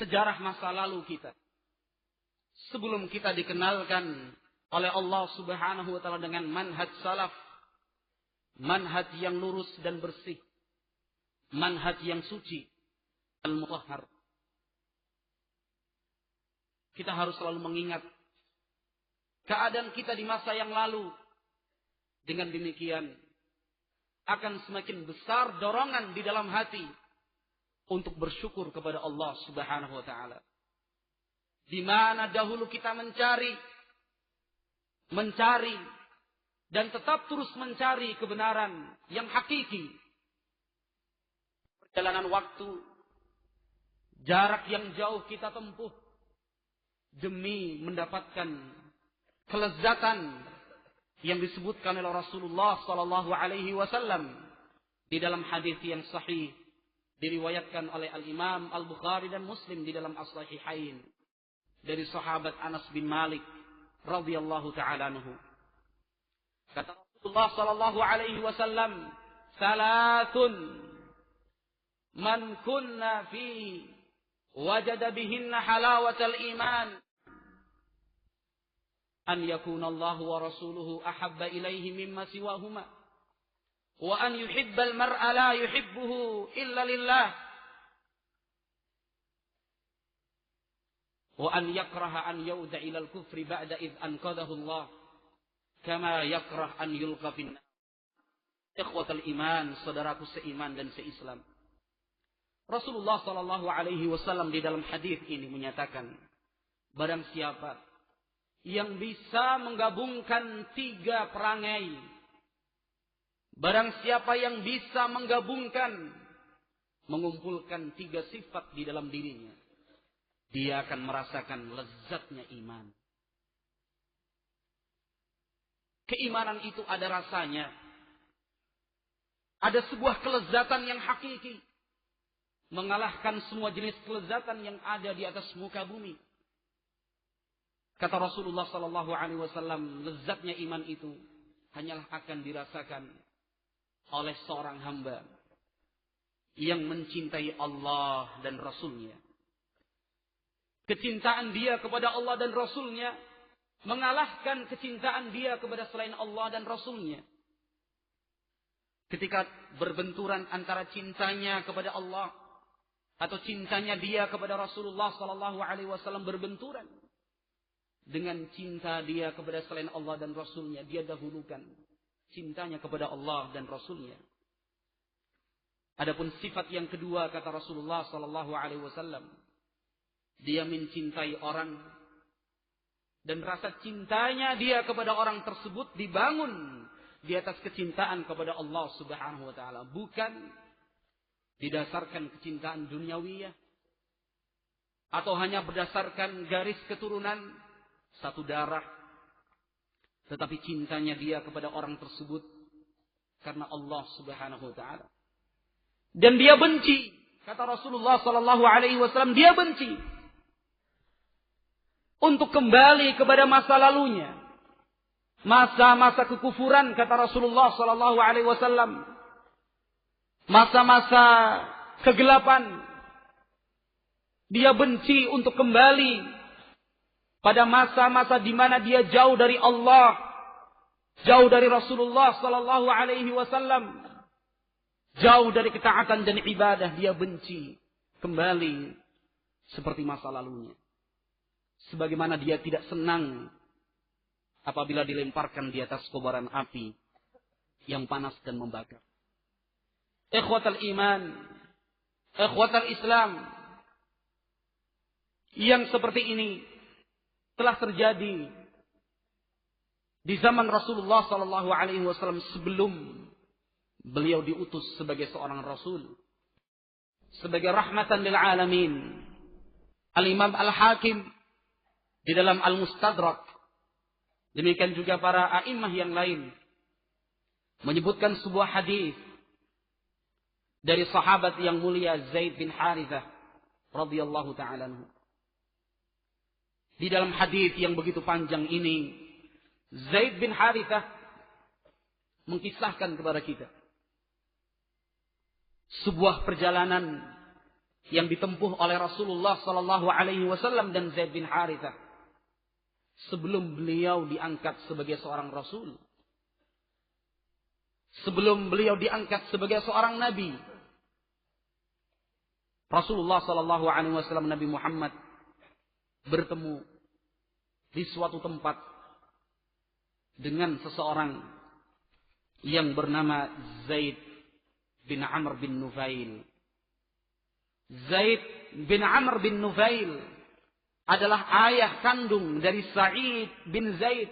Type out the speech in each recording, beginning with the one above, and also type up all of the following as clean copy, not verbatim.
sejarah masa lalu kita. Sebelum kita dikenalkan oleh Allah Subhanahu wa taala dengan manhaj salaf, manhaj yang lurus dan bersih, manhaj yang suci, al-mutahhar. Kita harus selalu mengingat keadaan kita di masa yang lalu. Dengan demikian akan semakin besar dorongan di dalam hati untuk bersyukur kepada Allah Subhanahu wa taala. Di mana dahulu kita mencari dan tetap terus mencari kebenaran yang hakiki. Perjalanan waktu, jarak yang jauh kita tempuh demi mendapatkan kelezatan yang disebutkan oleh Rasulullah sallallahu alaihi wasallam di dalam hadis yang sahih diriwayatkan oleh Al-Imam Al-Bukhari dan Muslim di dalam As-Sahihain dari sahabat Anas bin Malik radhiyallahu taala anhu. Kata Rasulullah sallallahu alaihi wasallam, "Salatun man kunna fihi wajada bihinna halawatal iman. An yakuna Allah wa rasuluhu ahabba ilaihi mimma siwahuma. Wa an yuhibbal mar'a la yuhibbuhu illa lillah. Wa an yakraha an yauda ilal kufri ba'da idh anqadahu Allah. Kama yakrah an yulqa finnar." Ikhwatal iman, saudaraku seiman dan seislam. Rasulullah sallallahu alaihi wasallam di dalam hadis ini menyatakan, barang siapa yang bisa menggabungkan 3 perangai, barang siapa yang bisa mengumpulkan 3 sifat di dalam dirinya, dia akan merasakan lezatnya iman. Keimanan itu ada rasanya. Ada sebuah kelezatan yang hakiki, mengalahkan semua jenis kelezatan yang ada di atas muka bumi. Kata Rasulullah sallallahu alaihi wasallam, lezatnya iman itu hanyalah akan dirasakan oleh seorang hamba yang mencintai Allah dan Rasulnya. Kecintaan dia kepada Allah dan Rasulnya mengalahkan kecintaan dia kepada selain Allah dan Rasulnya. Ketika berbenturan antara cintanya kepada Allah atau cintanya dia kepada Rasulullah sallallahu alaihi wasallam berbenturan dengan cinta dia kepada selain Allah dan Rasulnya, dia dahulukan cintanya kepada Allah dan Rasulnya. Adapun sifat yang kedua, kata Rasulullah sallallahu alaihi wasallam, dia mencintai orang dan rasa cintanya dia kepada orang tersebut dibangun di atas kecintaan kepada Allah Subhanahu wa taala, bukan didasarkan kecintaan duniawiyah atau hanya berdasarkan garis keturunan satu darah, tetapi cintanya dia kepada orang tersebut karena Allah Subhanahu wa taala. Dan dia benci, kata Rasulullah sallallahu alaihi wasallam, dia benci untuk kembali kepada masa lalunya, masa-masa kekufuran, kata Rasulullah sallallahu alaihi wasallam, masa-masa kegelapan. Dia benci untuk kembali pada masa-masa di mana dia jauh dari Allah, jauh dari Rasulullah sallallahu alaihi wasallam, jauh dari ketaatan dan ibadah. Dia benci kembali seperti masa lalunya. Sebagaimana dia tidak senang apabila dilemparkan di atas kobaran api yang panas dan membakar. Ikhwatal iman, ikhwatal Islam, yang seperti ini telah terjadi di zaman Rasulullah sallallahu alaihi wasallam sebelum beliau diutus sebagai seorang rasul, sebagai rahmatan lil alamin. Al-Imam Al-Hakim di dalam Al-Mustadrak, demikian juga para a'immah yang lain menyebutkan sebuah hadis dari sahabat yang mulia Zaid bin Harithah radhiyallahu ta'ala anhu. Di dalam hadis yang begitu panjang ini, Zaid bin Harithah mengkisahkan kepada kita sebuah perjalanan yang ditempuh oleh Rasulullah sallallahu alaihi wasallam dan Zaid bin Harithah sebelum beliau diangkat sebagai seorang rasul. Sebelum beliau diangkat sebagai seorang nabi. Rasulullah sallallahu alaihi wasallam Nabi Muhammad bertemu di suatu tempat dengan seseorang yang bernama Zaid bin Amr bin Nufail. Zaid bin Amr bin Nufail adalah ayah kandung dari Sa'id bin Zaid,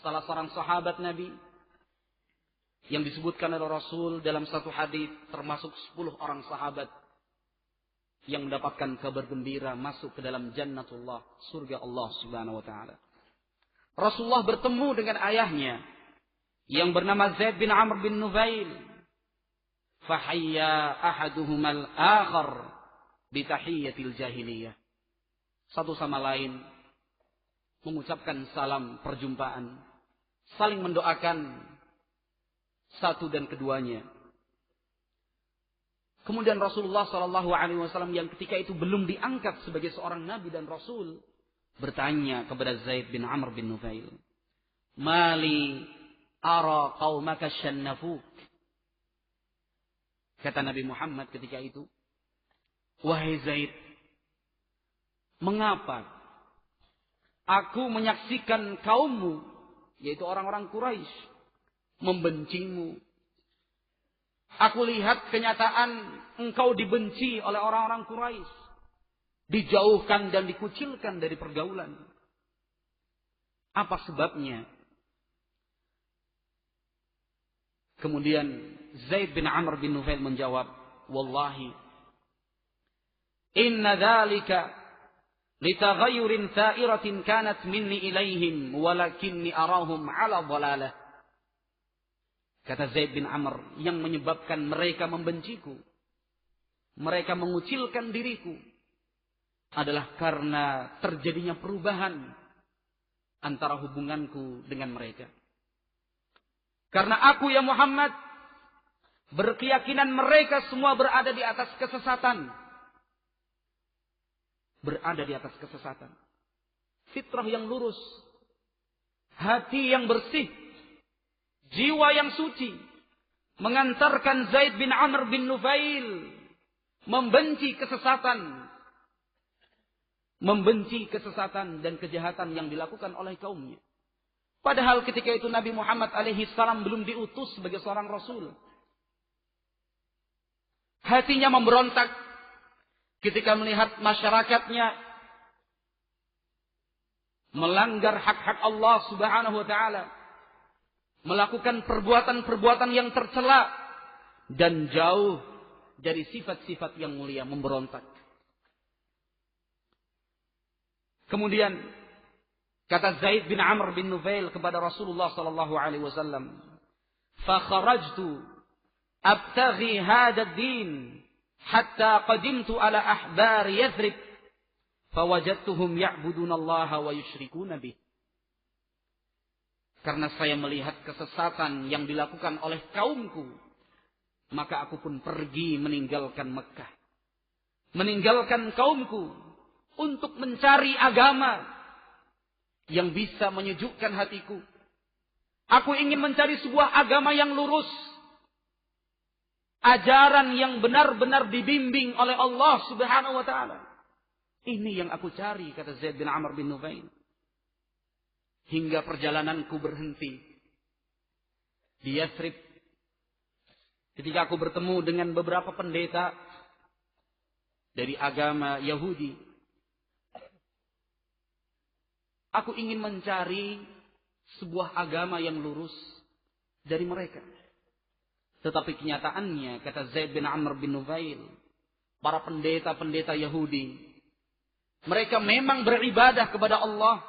salah seorang sahabat Nabi yang disebutkan oleh Rasul dalam satu hadis termasuk 10 orang sahabat yang mendapatkan kabar gembira masuk ke dalam jannatullah, surga Allah Subhanahu wa taala. Rasulullah bertemu dengan ayahnya yang bernama Zaid bin Amr bin Nufail. Fahayya ahaduhumal akhar bitahiyyatil jahiliyah. Satu sama lain mengucapkan salam perjumpaan, saling mendoakan satu dan keduanya. Kemudian Rasulullah sallallahu alaihi wasallam yang ketika itu belum diangkat sebagai seorang nabi dan rasul bertanya kepada Zaid bin Amr bin Nufail, "Mali ara qaumaka syannafuk." Kata Nabi Muhammad ketika itu, "Wahai Zaid, mengapa aku menyaksikan kaummu, yaitu orang-orang Quraisy, membencimu? Aku lihat kenyataan engkau dibenci oleh orang-orang Quraisy, dijauhkan dan dikucilkan dari pergaulan. Apa sebabnya?" Kemudian Zaid bin Amr bin Nufail menjawab, "Wallahi, inna dzalika litaghayyurin tha'iratin kanat minni ilaihim walakinni arahum ala dhalalah." Kata Zaid bin Amr, yang menyebabkan mereka membenciku, mereka mengucilkan diriku, adalah karena terjadinya perubahan antara hubunganku dengan mereka. Karena aku ya Muhammad berkeyakinan mereka semua berada di atas kesesatan. Berada di atas kesesatan. Fitrah yang lurus, hati yang bersih, jiwa yang suci mengantarkan Zaid bin Amr bin Nufail membenci kesesatan. Membenci kesesatan dan kejahatan yang dilakukan oleh kaumnya. Padahal ketika itu Nabi Muhammad alaihi salam belum diutus sebagai seorang rasul. Hatinya memberontak ketika melihat masyarakatnya melanggar hak-hak Allah Subhanahu wa taala, melakukan perbuatan-perbuatan yang tercela dan jauh dari sifat-sifat yang mulia, memberontak. Kemudian kata Zaid bin Amr bin Nufail kepada Rasulullah sallallahu alaihi wasallam, "Fa kharajtu abtaghi hadha ad-din hatta qadimtu ala ahbar Yathrib fawajadtuhum ya'buduna Allah wa yusyrikuna bih." Karena saya melihat kesesatan yang dilakukan oleh kaumku, maka aku pun pergi meninggalkan Mekah, meninggalkan kaumku untuk mencari agama yang bisa menyejukkan hatiku. Aku ingin mencari sebuah agama yang lurus, ajaran yang benar-benar dibimbing oleh Allah Subhanahu wa taala. Ini yang aku cari, kata Zaid bin Amr bin Nufail. Hingga perjalananku berhenti di Yathrib. Ketika aku bertemu dengan beberapa pendeta dari agama Yahudi, aku ingin mencari sebuah agama yang lurus dari mereka. Tetapi kenyataannya, kata Zaid bin Amr bin Nufail, para pendeta-pendeta Yahudi, mereka memang beribadah kepada Allah,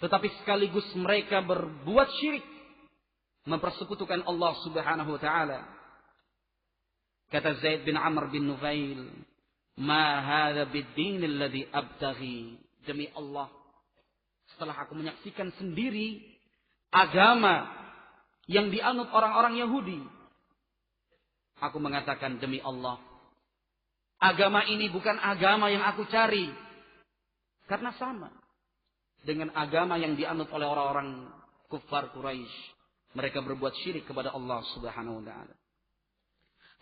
tetapi sekaligus mereka berbuat syirik, mempersekutukan Allah Subhanahu wa taala. Kata Zaid bin Amr bin Nufail, "Ma hadza bid-din alladhi abtaghi." Demi Allah, setelah aku menyaksikan sendiri agama yang dianut orang-orang Yahudi, aku mengatakan, demi Allah, Agama ini bukan agama yang aku cari. Karena sama dengan agama yang dianut oleh orang-orang kuffar Quraisy. Mereka berbuat syirik kepada Allah Subhanahu wa taala.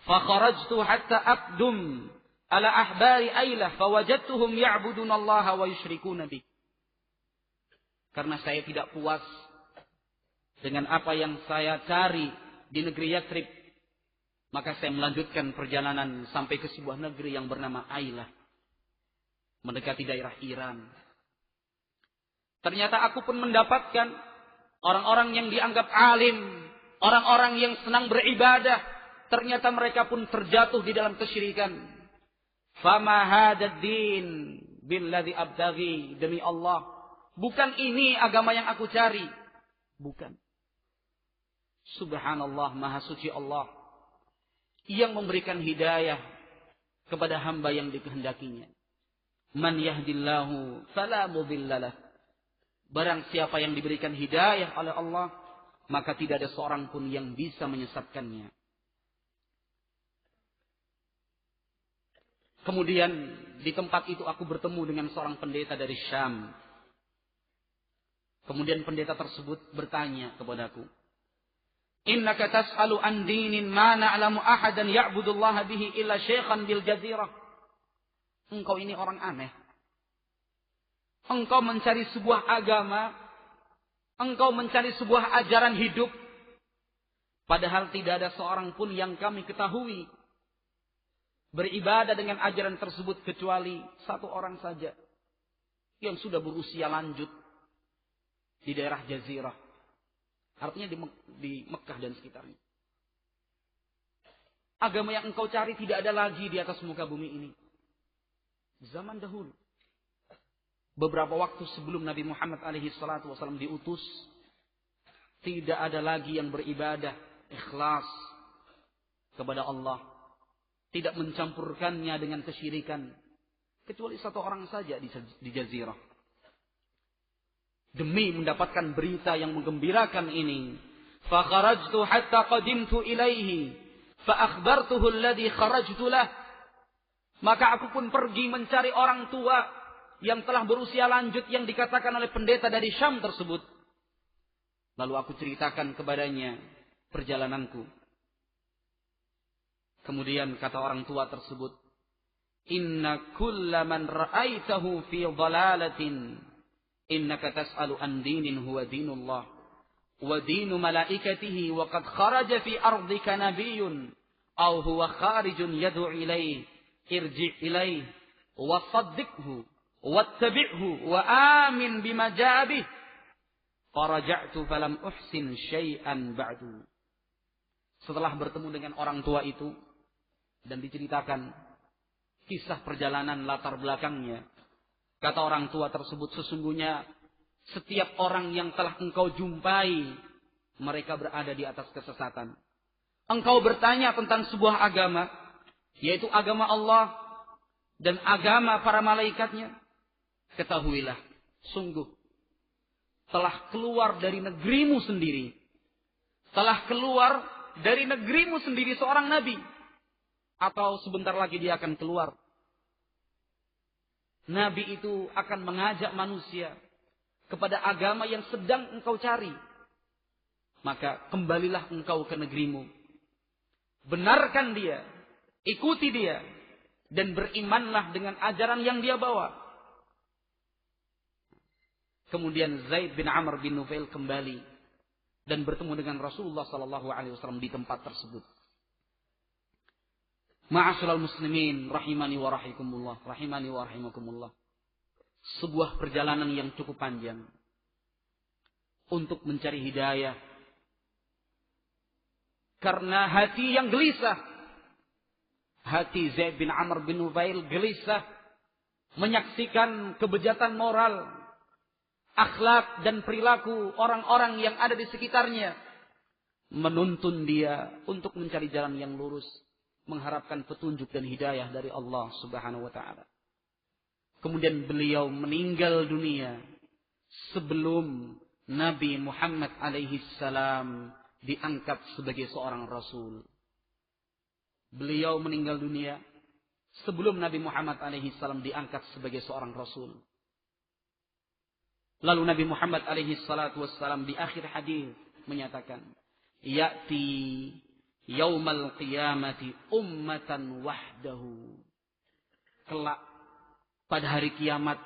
Fa kharajtu hatta aqdum ala ahbari Ailah fawajadtuhum ya'buduna Allah wa yusyrikuna bi. Karena saya tidak puas dengan apa yang saya cari di negeri Yatsrib, maka saya melanjutkan perjalanan sampai ke sebuah negeri yang bernama Ailah, mendekati daerah Iran. Ternyata aku pun mendapatkan orang-orang yang dianggap alim, orang-orang yang senang beribadah, ternyata mereka pun terjatuh di dalam kesyirikan. Fama hadad din billadzi abtaghi, demi Allah, bukan ini agama yang aku cari. Bukan. Subhanallah, maha suci Allah yang memberikan hidayah kepada hamba yang dikehendakinya. Man yahdillahu fala mudhillalah. Barang siapa yang diberikan hidayah oleh Allah, maka tidak ada seorang pun yang bisa menyesatkannya. Kemudian di tempat itu aku bertemu dengan seorang pendeta dari Syam. Kemudian pendeta tersebut bertanya kepadaku, innaka tas'alu an dinin ma na'lamu ahadan ya'budullaha bihi illa syaikhan bil jazirah. Engkau ini orang aneh. Engkau mencari sebuah agama, engkau mencari sebuah ajaran hidup, padahal tidak ada seorang pun yang kami ketahui beribadah dengan ajaran tersebut kecuali satu orang saja yang sudah berusia lanjut di daerah Jazirah. Artinya di Mekah dan sekitarnya. Agama yang engkau cari tidak ada lagi di atas muka bumi ini. Zaman dahulu, beberapa waktu sebelum Nabi Muhammad SAW diutus, tidak ada lagi yang beribadah ikhlas kepada Allah, tidak mencampurkannya dengan kesyirikan, kecuali satu orang saja di Jazirah. Demi mendapatkan berita yang menggembirakan ini, fa kharajtu hatta qadimtu ilaihi fa akhbartuhu alladhi kharajtu lah. Maka aku pun pergi mencari orang tua yang telah berusia lanjut yang dikatakan oleh pendeta dari Syam tersebut. Lalu aku ceritakan kepadanya perjalananku. Kemudian kata orang tua tersebut, inna kulla man ra'aitahu fi dhalalatin innaka tas'alu an dinin huwa dinullah wa dinu malaikatihi wa qad kharaja fi ardika nabiyyun aw huwa kharijun yad'u ilayhi irji' ilayhi wa saddiqhu wattabi'hu wa amin bima ja'a bih. Faraja'tu falam uhsin syai'an ba'du. Setelah bertemu dengan orang tua itu dan diceritakan kisah perjalanan latar belakangnya, kata orang tua tersebut, sesungguhnya setiap orang yang telah engkau jumpai, mereka berada di atas kesesatan. Engkau bertanya tentang sebuah agama, yaitu agama Allah dan agama para malaikatnya. Ketahuilah, sungguh telah keluar dari negerimu sendiri, telah keluar dari negerimu sendiri seorang nabi, atau sebentar lagi dia akan keluar. Nabi itu akan mengajak manusia kepada agama yang sedang engkau cari. Maka kembalilah engkau ke negerimu. Benarkan dia, ikuti dia, dan berimanlah dengan ajaran yang dia bawa. Kemudian Zaid bin Amr bin Nufail kembali dan bertemu dengan Rasulullah SAW di tempat tersebut. Ma'asyiral muslimin rahimani wa rahimakumullah, rahimani wa rahimakumullah. Sebuah perjalanan yang cukup panjang untuk mencari hidayah. Karena hati yang gelisah, hati Zaid bin Amr bin Nufail gelisah menyaksikan kebejatan moral, akhlak dan perilaku orang-orang yang ada di sekitarnya, menuntun dia untuk mencari jalan yang lurus, mengharapkan petunjuk dan hidayah dari Allah Subhanahu wa taala. Kemudian beliau meninggal dunia sebelum Nabi Muhammad alaihi salam diangkat sebagai seorang rasul. Beliau meninggal dunia sebelum Nabi Muhammad alaihi salam diangkat sebagai seorang rasul. Lalu Nabi Muhammad alaihi salatu wassalam di akhir hadis menyatakan, ya'ti yaumal qiyamati ummatan wahdahu. Kelak pada hari kiamat,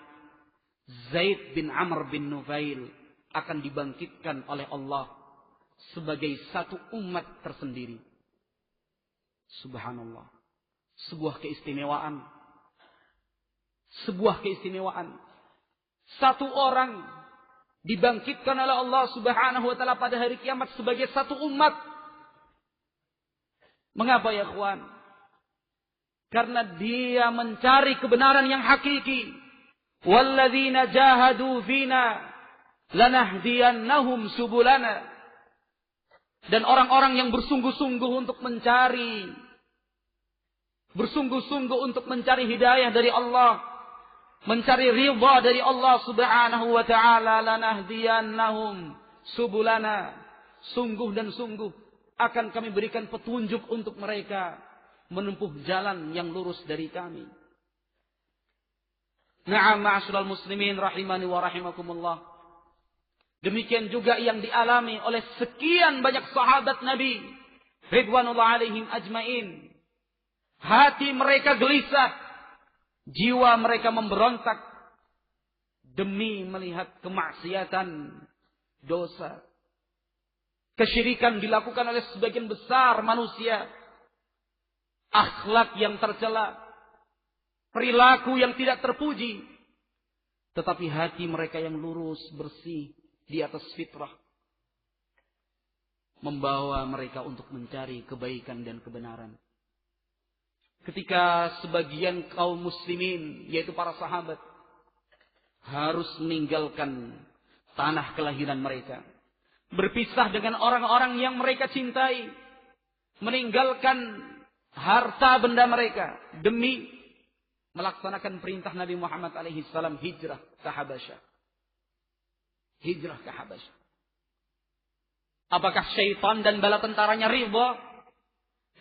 Zaid bin Amr bin Nufail akan dibangkitkan oleh Allah sebagai satu umat tersendiri. Subhanallah. Sebuah keistimewaan. Sebuah keistimewaan. Satu orang dibangkitkan oleh Allah Subhanahu wa taala pada hari kiamat sebagai satu umat. Mengapa ya ikhwan? Karena dia mencari kebenaran yang hakiki. Walladzina jahadu fina lanahdiyannahum subulana. Dan orang-orang yang bersungguh-sungguh untuk mencari, bersungguh-sungguh untuk mencari hidayah dari Allah, mencari ridha dari Allah Subhanahu wa taala, lanahdiyannahum subulana. Sungguh dan sungguh akan kami berikan petunjuk untuk mereka menempuh jalan yang lurus dari kami. Na'am ma'asyiral muslimin rahimani wa rahimakumullah. Demikian juga yang dialami oleh sekian banyak sahabat Nabi ridwanullah alaihim ajmain. Hati mereka gelisah, jiwa mereka memberontak demi melihat kemaksiatan, dosa, kesyirikan dilakukan oleh sebagian besar manusia, akhlak yang tercela, perilaku yang tidak terpuji, tetapi hati mereka yang lurus, bersih, di atas fitrah, membawa mereka untuk mencari kebaikan dan kebenaran. Ketika sebagian kaum muslimin, yaitu para sahabat, harus meninggalkan tanah kelahiran mereka, berpisah dengan orang-orang yang mereka cintai, meninggalkan harta benda mereka demi melaksanakan perintah Nabi Muhammad alaihi salam, hijrah ke Habasyah. Hijrah ke Habasyah. Apakah syaitan dan bala tentaranya ridha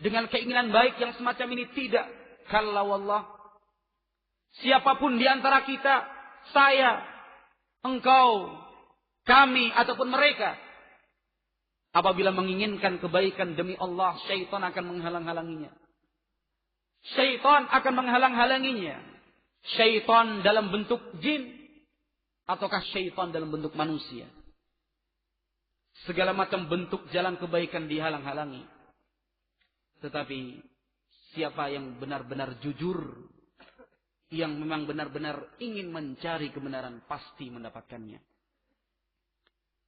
dengan keinginan baik yang semacam ini? Tidak. Kalla wallah. Siapapun di antara kita, saya, engkau, kami, ataupun mereka, apabila menginginkan kebaikan demi Allah, syaitan akan menghalang-halanginya. Syaitan akan menghalang-halanginya. Syaitan dalam bentuk jin, ataukah syaitan dalam bentuk manusia. Segala macam bentuk jalan kebaikan dihalang-halangi. Tetapi siapa yang benar-benar jujur, yang memang benar-benar ingin mencari kebenaran, pasti mendapatkannya.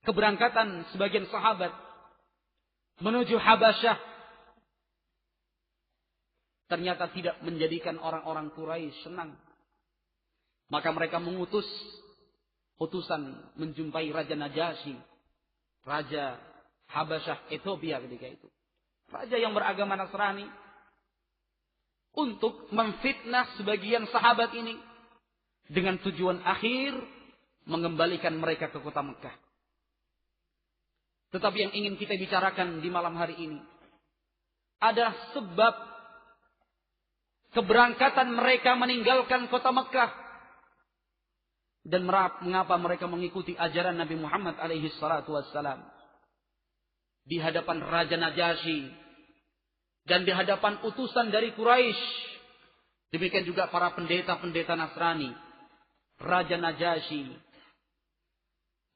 Keberangkatan sebagian sahabat menuju Habasyah ternyata tidak menjadikan orang-orang Quraisy senang. Maka mereka mengutus utusan menjumpai Raja Najasyi, Raja Habasyah Ethiopia ketika itu. Raja yang beragama Nasrani, untuk memfitnah sebagian sahabat ini dengan tujuan akhir mengembalikan mereka ke kota Mekah. Tetapi yang ingin kita bicarakan di malam hari ini adalah sebab keberangkatan mereka meninggalkan kota Mekah dan mengapa mereka mengikuti ajaran Nabi Muhammad alaihi salatu wassalam. Di hadapan Raja Najasyi dan di hadapan utusan dari Quraisy, demikian juga para pendeta-pendeta Nasrani, Raja Najasyi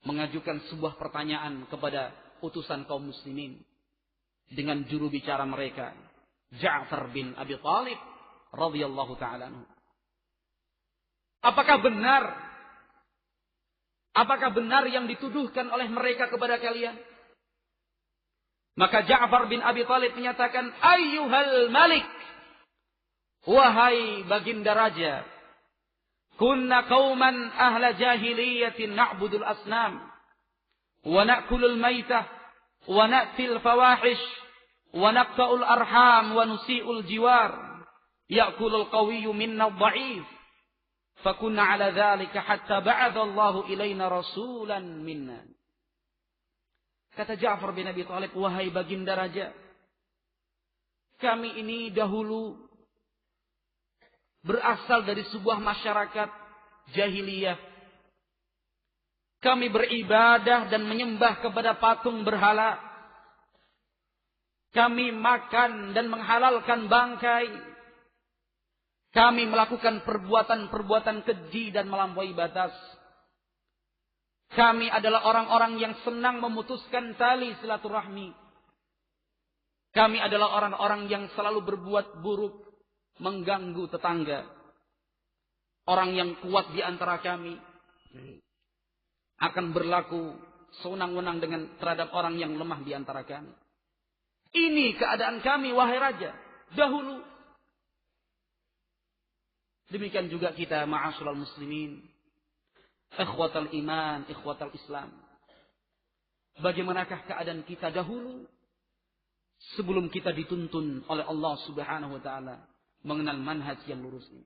mengajukan sebuah pertanyaan kepada utusan kaum muslimin dengan juru bicara mereka, Ja'far bin Abi Thalib radhiyallahu ta'ala anhu. Apakah benar yang dituduhkan oleh mereka kepada kalian? Maka Ja'far bin Abi Thalib menyatakan, ayyuhal malik, wahai baginda raja, kunna qauman ahla jahiliyatin na'budul asnam, wa na'kulul maitah, wa na'til fawahish, wa naqta'ul arham, wa nusi'ul jiwar, ya'kulul qawiyyu minna dha'if, fakunna ala dhalika hatta ba'adallahu ilayna rasulan minna. Kata Ja'far bin Abi Thalib, wahai baginda raja, kami ini dahulu berasal dari sebuah masyarakat jahiliyah. Kami beribadah dan menyembah kepada patung berhala. Kami makan dan menghalalkan bangkai. Kami melakukan perbuatan-perbuatan keji dan melampaui batas. Kami adalah orang-orang yang senang memutuskan tali silaturahmi. Kami adalah orang-orang yang selalu berbuat buruk, mengganggu tetangga. Orang yang kuat di antara kami akan berlaku sewenang-wenang terhadap orang yang lemah di antara kami. Ini keadaan kami, wahai raja, dahulu. Demikian juga kita, ma'asyiral muslimin, ikhwatal iman, ikhwatal Islam. Bagaimanakah keadaan kita dahulu sebelum kita dituntun oleh Allah Subhanahu wa taala mengenal manhaj yang lurus ini?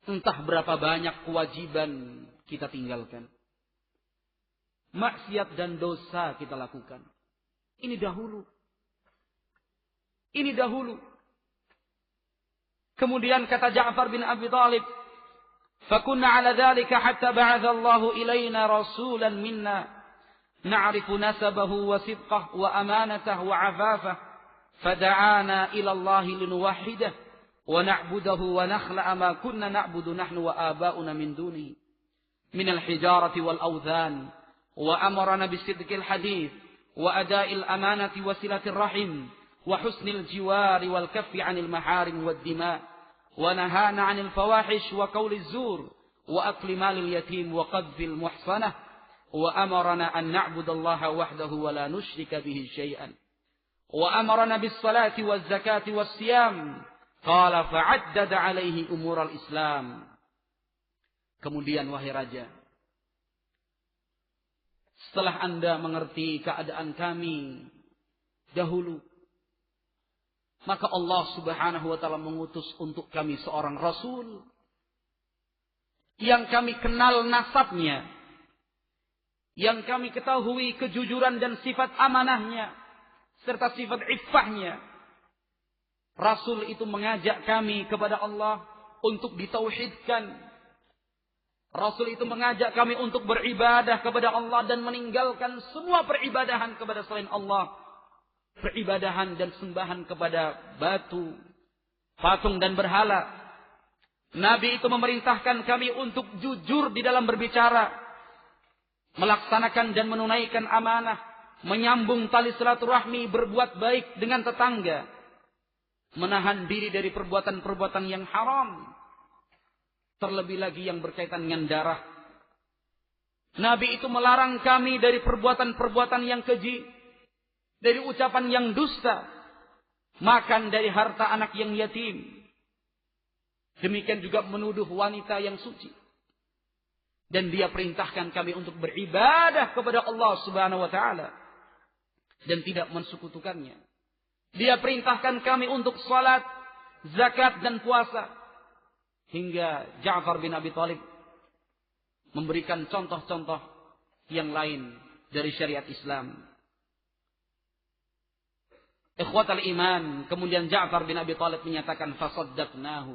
Entah berapa banyak kewajiban kita tinggalkan. Maksiat dan dosa kita lakukan. Ini dahulu. Ini dahulu. Kemudian kata Ja'far bin Abi Thalib, "Fakunna 'ala dzalika hatta ba'atha Allahu ilaina rasulan minna na'rifu nasabahu wa sidqahu wa amanatahu wa 'afafah, fada'ana ila Allah linuwahhidah wa na'budahu wa nakhla'a ma kunna na'budu nahnu wa aba'una min dunihi min al-hijarati wal awthan wa amarna bisidqil hadith wa ada'il amanati wa silatir rahim wa husnil jiwari wal kaffi 'anil maharim wad dima' wa nahana 'anil fawahish wa qawliz zur wa akli malil yatim wa qadfil muhsanah wa amarna an na'budallaha wahdahu wa la nusyrika bihi syai'an wa amarna bis salati waz zakati was siyam." Qala fa'addada alaihi umural Islam. Kemudian wahai raja, setelah Anda mengerti keadaan kami dahulu, maka Allah Subhanahu wa taala mengutus untuk kami seorang rasul yang kami kenal nasabnya, yang kami ketahui kejujuran dan sifat amanahnya serta sifat iffahnya. Rasul itu mengajak kami kepada Allah untuk ditauhidkan. Rasul itu mengajak kami untuk beribadah kepada Allah dan meninggalkan semua peribadahan kepada selain Allah. Peribadahan dan sembahan kepada batu, patung dan berhala. Nabi itu memerintahkan kami untuk jujur di dalam berbicara, melaksanakan dan menunaikan amanah, menyambung tali silaturahmi, berbuat baik dengan tetangga, menahan diri dari perbuatan-perbuatan yang haram, terlebih lagi yang berkaitan dengan darah. Nabi itu melarang kami dari perbuatan-perbuatan yang keji, dari ucapan yang dusta, makan dari harta anak yang yatim. Demikian juga menuduh wanita yang suci. Dan dia perintahkan kami untuk beribadah kepada Allah Subhanahu wa taala dan tidak mensekutukannya. Dia perintahkan kami untuk salat, zakat dan puasa. Hingga Ja'far bin Abi Thalib memberikan contoh-contoh yang lain dari syariat Islam. Ikhwatal iman, kemudian Ja'far bin Abi Thalib menyatakan fasaddaqnahu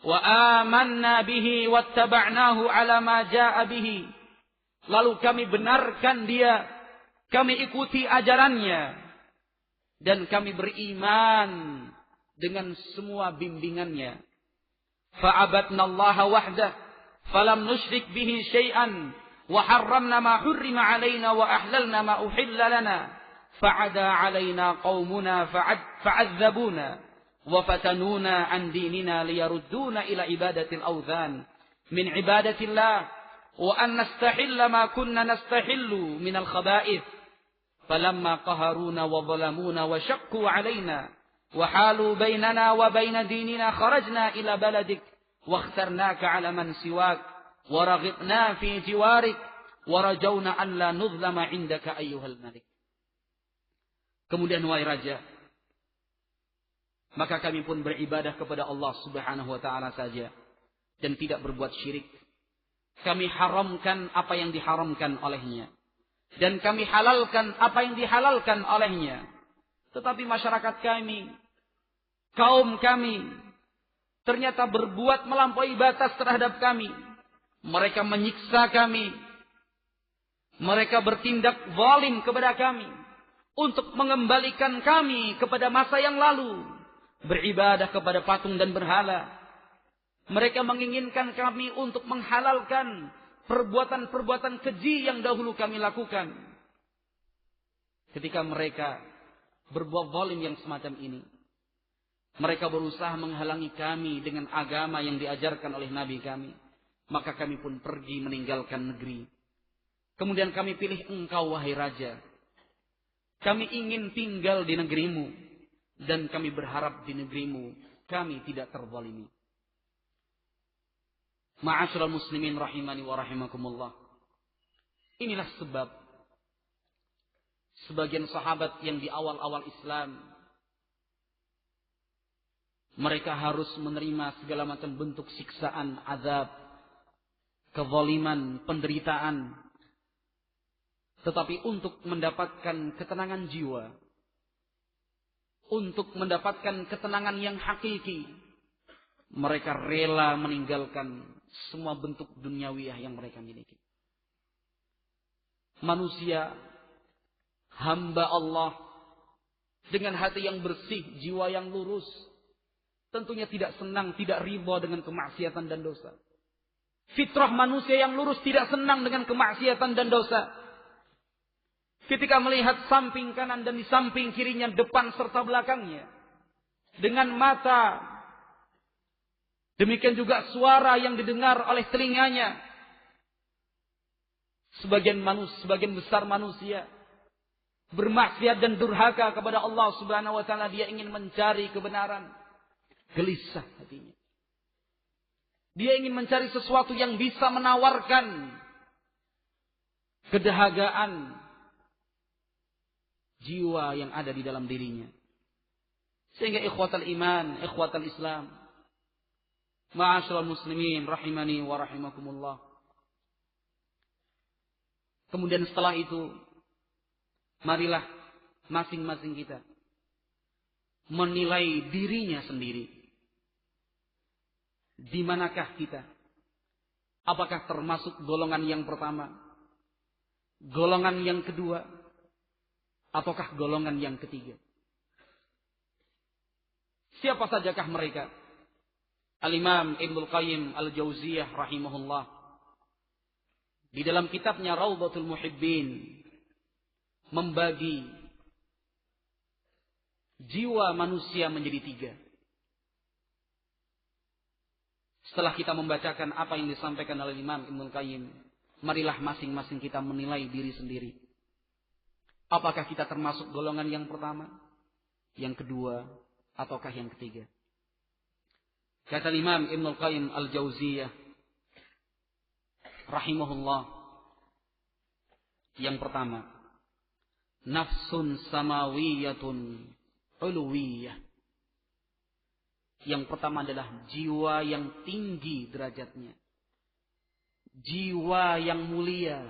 wa amanna bihi wattaba'nahu ala ma jaa'a bihi. Lalu kami benarkan dia, kami ikuti ajarannya, dan kami beriman dengan semua bimbingannya. Fa'abadna Allah wahdah falam nusyrik bihi syai'an wa harramna ma hurrima 'alaina wa ahlalna ma uhilla lana fa'ada 'alaina qaumuna fa'adzabuna wa fatanuna 'an dinina liyarudduna ila ibadatil awthan min ibadatillah wa an nastahilla ma kunna nastahillu minal khaba'ith. فلما قهرونا وظلمونا وشقوا علينا وحالوا بيننا وبين ديننا خرجنا إلى بلدك واخترناك على من سواك ورغبنا في جوارك ورجونا أن لا نظلم عندك أيها الملك. Kemudian wahai raja, maka kami pun beribadah kepada Allah Subhanahu wa taala saja dan tidak berbuat syirik. Kami haramkan apa yang diharamkan olehnya, dan kami halalkan apa yang dihalalkan olehnya. Tetapi masyarakat kami, kaum kami, ternyata berbuat melampaui batas terhadap kami. Mereka menyiksa kami. Mereka bertindak zalim kepada kami. Untuk mengembalikan kami kepada masa yang lalu. Beribadah kepada patung dan berhala. Mereka menginginkan kami untuk menghalalkan perbuatan-perbuatan keji yang dahulu kami lakukan. Ketika mereka berbuat zalim yang semacam ini, mereka berusaha menghalangi kami dengan agama yang diajarkan oleh Nabi kami. Maka kami pun pergi meninggalkan negeri. Kemudian kami pilih engkau wahai Raja. Kami ingin tinggal di negerimu. Dan kami berharap di negerimu kami tidak terzalimi. Ma'asyiral muslimin rahimani wa rahimakumullah. Inilah sebab sebagian sahabat yang di awal-awal Islam, mereka harus menerima segala macam bentuk siksaan, azab, kezaliman, penderitaan. Tetapi untuk mendapatkan ketenangan jiwa, untuk mendapatkan ketenangan yang hakiki, mereka rela meninggalkan semua bentuk duniawiyah yang mereka miliki. Manusia, hamba Allah, dengan hati yang bersih, jiwa yang lurus, tentunya tidak senang, tidak ridha dengan kemaksiatan dan dosa. Fitrah manusia yang lurus tidak senang dengan kemaksiatan dan dosa. Ketika melihat samping kanan dan di samping kirinya, depan serta belakangnya, dengan mata, demikian juga suara yang didengar oleh telinganya. Sebagian besar manusia bermaksiat dan durhaka kepada Allah Subhanahu wa taala. Dia ingin mencari kebenaran. Gelisah hatinya. Dia ingin mencari sesuatu yang bisa menawarkan kedahagaan jiwa yang ada di dalam dirinya. Sehingga ikhwatal iman, ikhwatal Islam, ma'asyiral muslimin rahimani wa rahimakumullah. Kemudian setelah itu, marilah masing-masing kita menilai dirinya sendiri. Di manakah kita? Apakah termasuk golongan yang pertama? Golongan yang kedua? Ataukah golongan yang ketiga? Siapa sajakah mereka? Al-Imam Ibnul Qayyim Al-Jauziyah rahimahullah, di dalam kitabnya Raudhatul Muhibbin, membagi jiwa manusia menjadi tiga. Setelah kita membacakan apa yang disampaikan oleh Imam Ibnul Qayyim, marilah masing-masing kita menilai diri sendiri. Apakah kita termasuk golongan yang pertama, yang kedua, ataukah yang ketiga? Kata Imam Ibnul Qayyim Al-Jauziyah rahimahullah, yang pertama, nafsun samawiyatun uluwiyah. Yang pertama adalah jiwa yang tinggi derajatnya, jiwa yang mulia.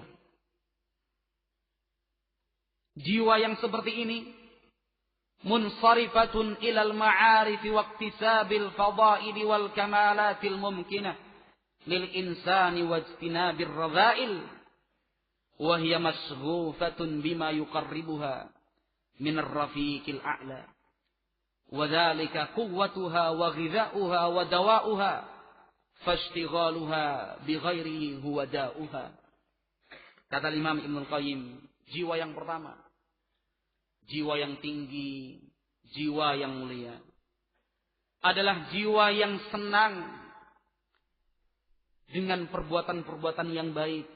Jiwa yang seperti ini munsarifatun ilal ma'arif wa iktisabil fadaili wal kamalatil mumkinah lil insani wa ijtinabir radha'il wa hiya masghufatun bima yuqarribuha min ar-rafiqil a'la wa dhalika quwwatuha wa ghidha'uha wa dawa'uha fashtighaluha bighairihi huwa da'uha. Kata Imam Ibnul Qayyim, jiwa yang pertama, jiwa yang tinggi, jiwa yang mulia, adalah jiwa yang senang dengan perbuatan-perbuatan yang baik,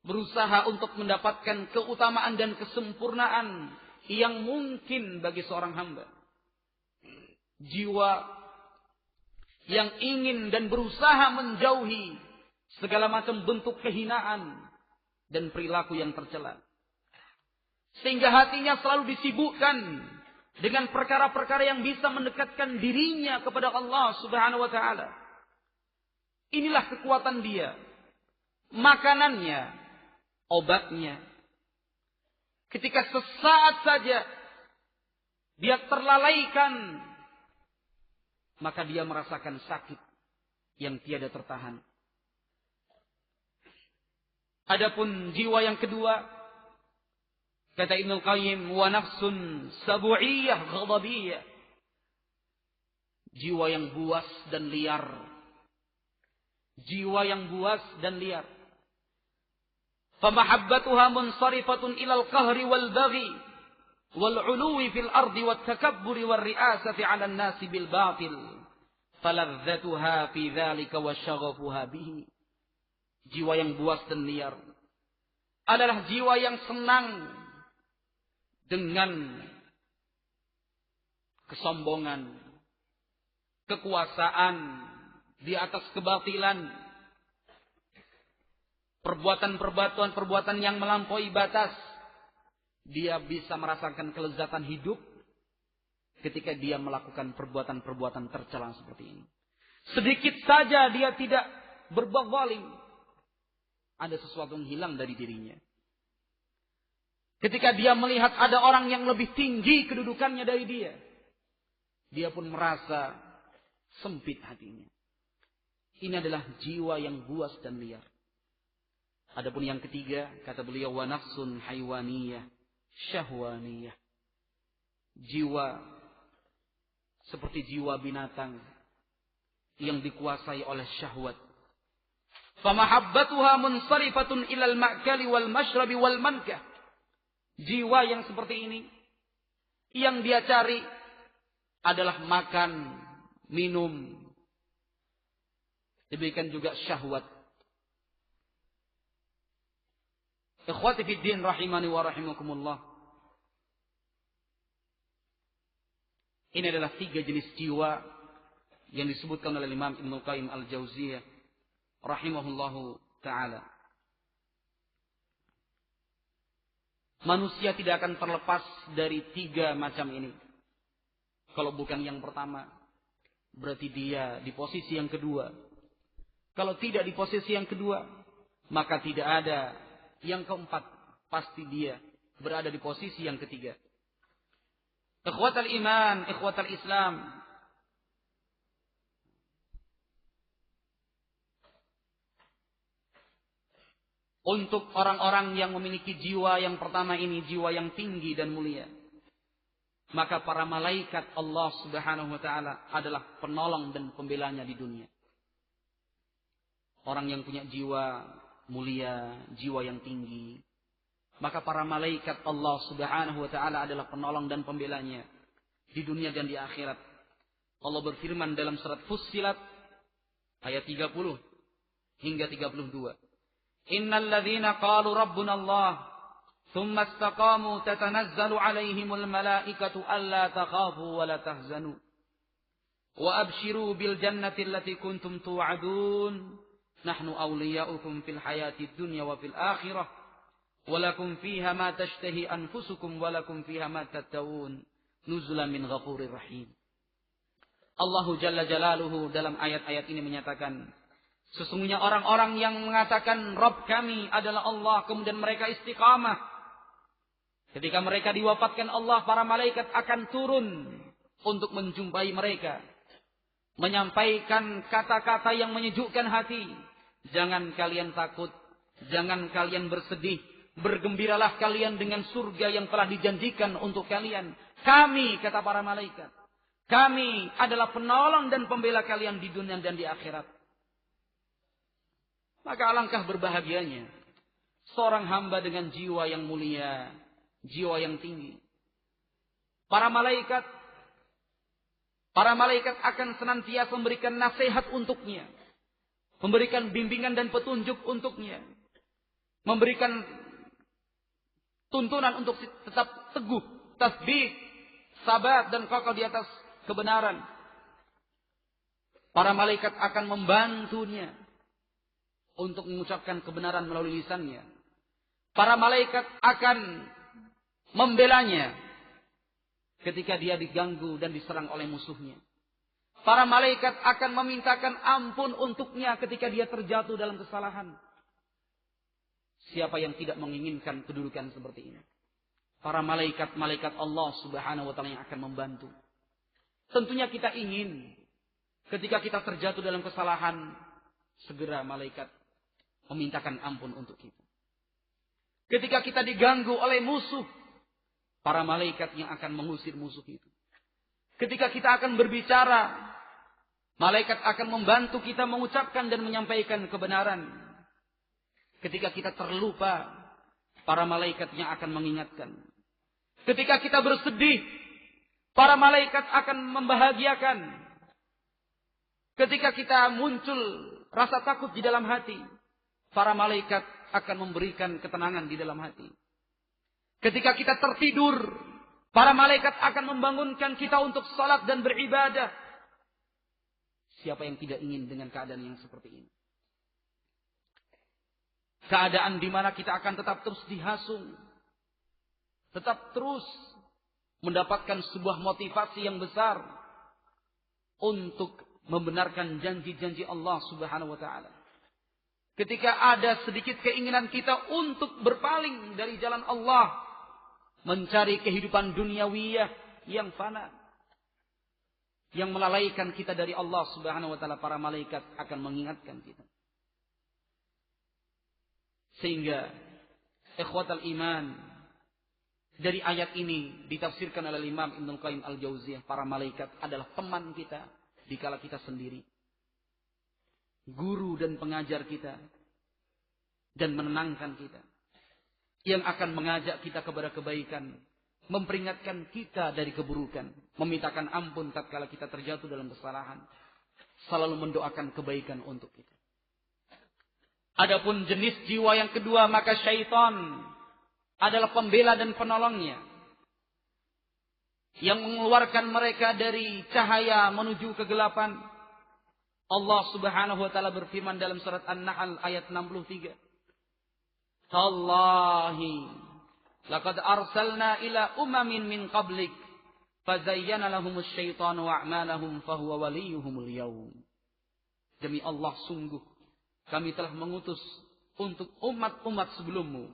berusaha untuk mendapatkan keutamaan dan kesempurnaan yang mungkin bagi seorang hamba. Jiwa yang ingin dan berusaha menjauhi segala macam bentuk kehinaan dan perilaku yang tercela. Sehingga hatinya selalu disibukkan dengan perkara-perkara yang bisa mendekatkan dirinya kepada Allah Subhanahu wa taala. Inilah kekuatan dia. Makanannya, obatnya. Ketika sesaat saja dia terlalaikan maka dia merasakan sakit yang tiada tertahan. Adapun jiwa yang kedua, kata Ibnu Qayyim, wa nafsun sabu'iyah ghadabiyah. Jiwa yang buas dan liar. Jiwa yang buas dan liar. Famahabbatuha munsarifatun ilal qahri wal baghi wal 'uluwi fil ardi wat takabburi war ri'asati 'alan nasi bil batil. Faladzatuha fi dzalika wa syaghafuha bihi. Jiwa yang buas dan liar adalah jiwa yang senang dengan kesombongan, kekuasaan di atas kebatilan, perbuatan yang melampaui batas. Dia bisa merasakan kelezatan hidup ketika dia melakukan perbuatan-perbuatan tercela seperti ini. Sedikit saja dia tidak berbuat zalim, ada sesuatu yang hilang dari dirinya. Ketika dia melihat ada orang yang lebih tinggi kedudukannya dari dia, dia pun merasa sempit hatinya. Ini adalah jiwa yang buas dan liar. Adapun yang ketiga, kata beliau, wa nafsun haywaniyah syahwaniyah. Jiwa seperti jiwa binatang yang dikuasai oleh syahwat. Famahabbatuha munsarifatun ilal ma'kali wal mashrabi wal mankah. Jiwa yang seperti ini, yang dia cari adalah makan, minum. Demikian juga syahwat. Ikhwati fid din rahimani wa rahimakumullah. Ini adalah 3 jenis jiwa yang disebutkan oleh Imam Ibnu Qayyim al-Jauziyah rahimahullahu ta'ala. Manusia tidak akan terlepas dari 3 macam ini. Kalau bukan yang pertama, berarti dia di posisi yang kedua. Kalau tidak di posisi yang kedua, maka tidak ada yang keempat. Pasti dia berada di posisi yang ketiga. Ikhwatal iman, ikhwatal Islam. Untuk orang-orang yang memiliki jiwa yang pertama ini, jiwa yang tinggi dan mulia, maka para malaikat Allah Subhanahu wa ta'ala adalah penolong dan pembelanya di dunia. Orang yang punya jiwa mulia, jiwa yang tinggi, maka para malaikat Allah Subhanahu wa ta'ala adalah penolong dan pembelanya di dunia dan di akhirat. Allah berfirman dalam surat Fussilat ayat 30 hingga 32. Innal ladzina qalu rabbuna Allah thumma istaqamu tatanazzalu alaihimul malaikatu alla takhafu wa la tahzanu wa abshiru bil jannati allati kuntum tu'adun nahnu awliya'ukum fil hayatid dunya wa fil akhirah wa lakum fiha ma tashtahi anfusukum wa lakum fiha ma tattawun nuzulan min ghafurir rahim. Allahu jalla jalaluhu dalam ayat-ayat ini menyatakan, sesungguhnya orang-orang yang mengatakan Rabb kami adalah Allah, kemudian mereka istiqamah. Ketika mereka diwafatkan Allah, para malaikat akan turun untuk menjumpai mereka, menyampaikan kata-kata yang menyejukkan hati. Jangan kalian takut, jangan kalian bersedih, bergembiralah kalian dengan surga yang telah dijanjikan untuk kalian. Kami, kata para malaikat, kami adalah penolong dan pembela kalian di dunia dan di akhirat. Maka alangkah berbahagianya seorang hamba dengan jiwa yang mulia, jiwa yang tinggi. Para malaikat akan senantiasa memberikan nasihat untuknya, memberikan bimbingan dan petunjuk untuknya, memberikan tuntunan untuk tetap teguh, tasbih, sabat dan kokoh di atas kebenaran. Para malaikat akan membantunya untuk mengucapkan kebenaran melalui lisannya. Para malaikat akan membelanya ketika dia diganggu dan diserang oleh musuhnya. Para malaikat akan memintakan ampun untuknya ketika dia terjatuh dalam kesalahan. Siapa yang tidak menginginkan kedudukan seperti ini? Para malaikat Allah Subhanahu wa ta'ala yang akan membantu. Tentunya kita ingin Ketika kita terjatuh dalam kesalahan, segera malaikat memintakan ampun untuk kita. Ketika kita diganggu oleh musuh, para malaikat yang akan mengusir musuh itu. Ketika kita akan berbicara, malaikat akan membantu kita mengucapkan dan menyampaikan kebenaran. Ketika kita terlupa, para malaikat yang akan mengingatkan. Ketika kita bersedih, para malaikat akan membahagiakan. Ketika kita muncul rasa takut di dalam hati, para malaikat akan memberikan ketenangan di dalam hati. Ketika kita tertidur, para malaikat akan membangunkan kita untuk salat dan beribadah. Siapa yang tidak ingin dengan keadaan yang seperti ini? Keadaan di mana kita akan tetap terus dihasung. Tetap terus mendapatkan sebuah motivasi yang besar untuk membenarkan janji-janji Allah Subhanahu wa taala. Ketika ada sedikit keinginan kita untuk berpaling dari jalan Allah, mencari kehidupan duniawiyah yang fana, yang melalaikan kita dari Allah Subhanahu wa taala, para malaikat akan mengingatkan kita. Sehingga ikhwatal iman, dari ayat ini ditafsirkan oleh Imam Ibnu Qayyim Al-Jauziyah, para malaikat adalah teman kita dikala kita sendiri, guru dan pengajar kita, dan menenangkan kita, yang akan mengajak kita kepada kebaikan, memperingatkan kita dari keburukan, memintakan ampun tatkala kita terjatuh dalam kesalahan, selalu mendoakan kebaikan untuk kita. Adapun jenis jiwa yang kedua, maka syaitan adalah pembela dan penolongnya, yang mengeluarkan mereka dari cahaya menuju kegelapan. Allah Subhanahu wa taala berfirman dalam surat An-Nahl ayat 63. Tallahi laqad arsalna ila umamin min qablik fazayyana lahumus syaitanu a'malahum fahuwa waliyuhumul yawm. Demi Allah, sungguh kami telah mengutus untuk umat-umat sebelummu.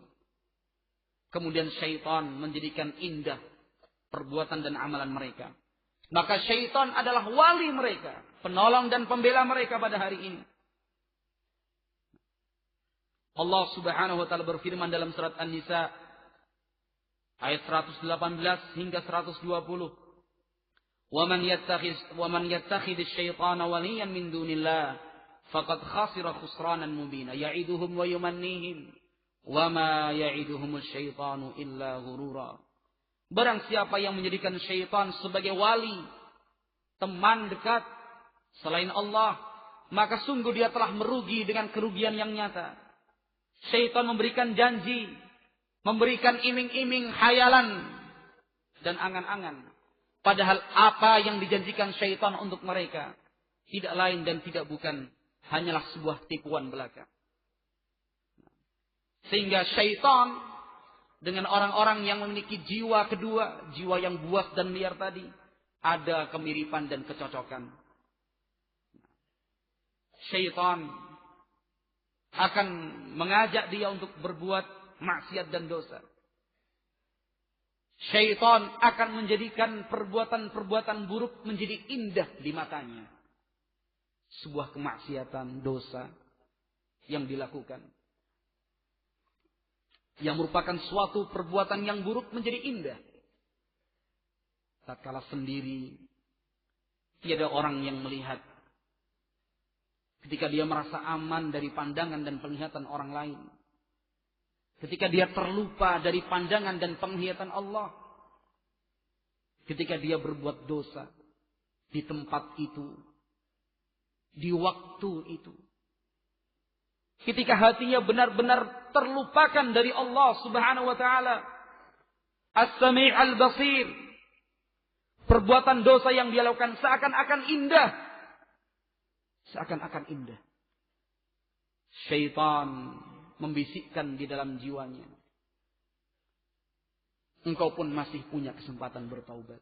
Kemudian syaitan menjadikan indah perbuatan dan amalan mereka. Maka syaitan adalah wali mereka, penolong dan pembela mereka pada hari ini. Allah Subhanahu wa taala berfirman dalam surat An-Nisa ayat 118 hingga 120. "Wa man yattakhidz syaitana waliyan min dunillah faqad khasira khusranan mubina ya'iduhum wa yumannihim wa ma ya'iduhumul syaitanu illa ghurura." Barang siapa yang menjadikan syaitan sebagai wali, teman dekat selain Allah, maka sungguh dia telah merugi dengan kerugian yang nyata. Syaitan memberikan janji, memberikan iming-iming, hayalan dan angan-angan. Padahal apa yang dijanjikan syaitan untuk mereka tidak lain dan tidak bukan hanyalah sebuah tipuan belaka. Sehingga syaitan dengan orang-orang yang memiliki jiwa kedua, jiwa yang buas dan liar tadi, ada kemiripan dan kecocokan. Syaitan akan mengajak dia untuk berbuat maksiat dan dosa. Syaitan akan menjadikan perbuatan-perbuatan buruk menjadi indah di matanya. Sebuah kemaksiatan, dosa yang dilakukan, yang merupakan suatu perbuatan yang buruk menjadi indah. Tatkala sendiri, tiada orang yang melihat. Ketika dia merasa aman dari pandangan dan penglihatan orang lain. Ketika dia terlupa dari pandangan dan penglihatan Allah. Ketika dia berbuat dosa di tempat itu, di waktu itu. Ketika hatinya benar-benar terlupakan dari Allah Subhanahu wa taala. As-Sami' al-Basir. Perbuatan dosa yang dia lakukan seakan-akan indah. Seakan-akan indah. Syaitan membisikkan di dalam jiwanya, engkau pun masih punya kesempatan bertaubat.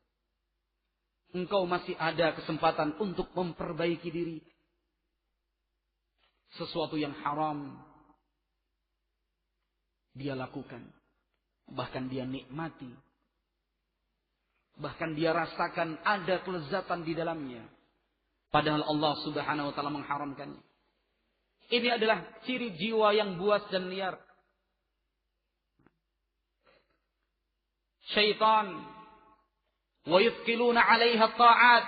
Engkau masih ada kesempatan untuk memperbaiki diri. Sesuatu yang haram dia lakukan, bahkan dia nikmati, bahkan dia rasakan ada kelezatan di dalamnya. padahal Allah Subhanahu wa taala mengharamkannya. Ini adalah ciri jiwa yang buas dan liar. Syaitan wa yuthqiluna 'alaiha ta'at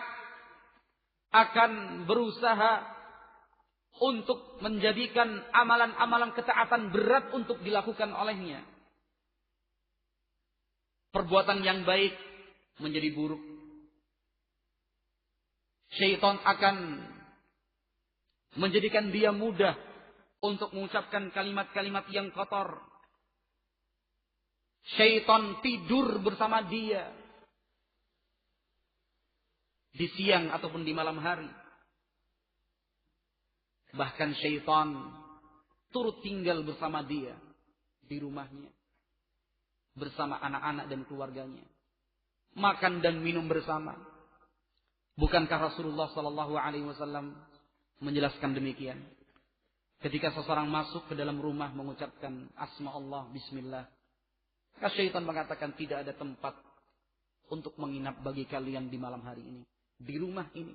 akan berusaha untuk menjadikan amalan-amalan ketaatan berat untuk dilakukan olehnya. Perbuatan yang baik menjadi buruk. Syaitan akan menjadikan dia mudah untuk mengucapkan kalimat-kalimat yang kotor. Syaitan tidur bersama dia di siang ataupun di malam hari. Bahkan syaitan turut tinggal bersama dia di rumahnya, bersama anak-anak dan keluarganya. Makan dan minum bersama. Bukankah Rasulullah sallallahu alaihi wasallam menjelaskan demikian? Ketika seseorang masuk ke dalam rumah mengucapkan asma Allah, bismillah, maka syaitan mengatakan tidak ada tempat untuk menginap bagi kalian di malam hari ini, di rumah ini.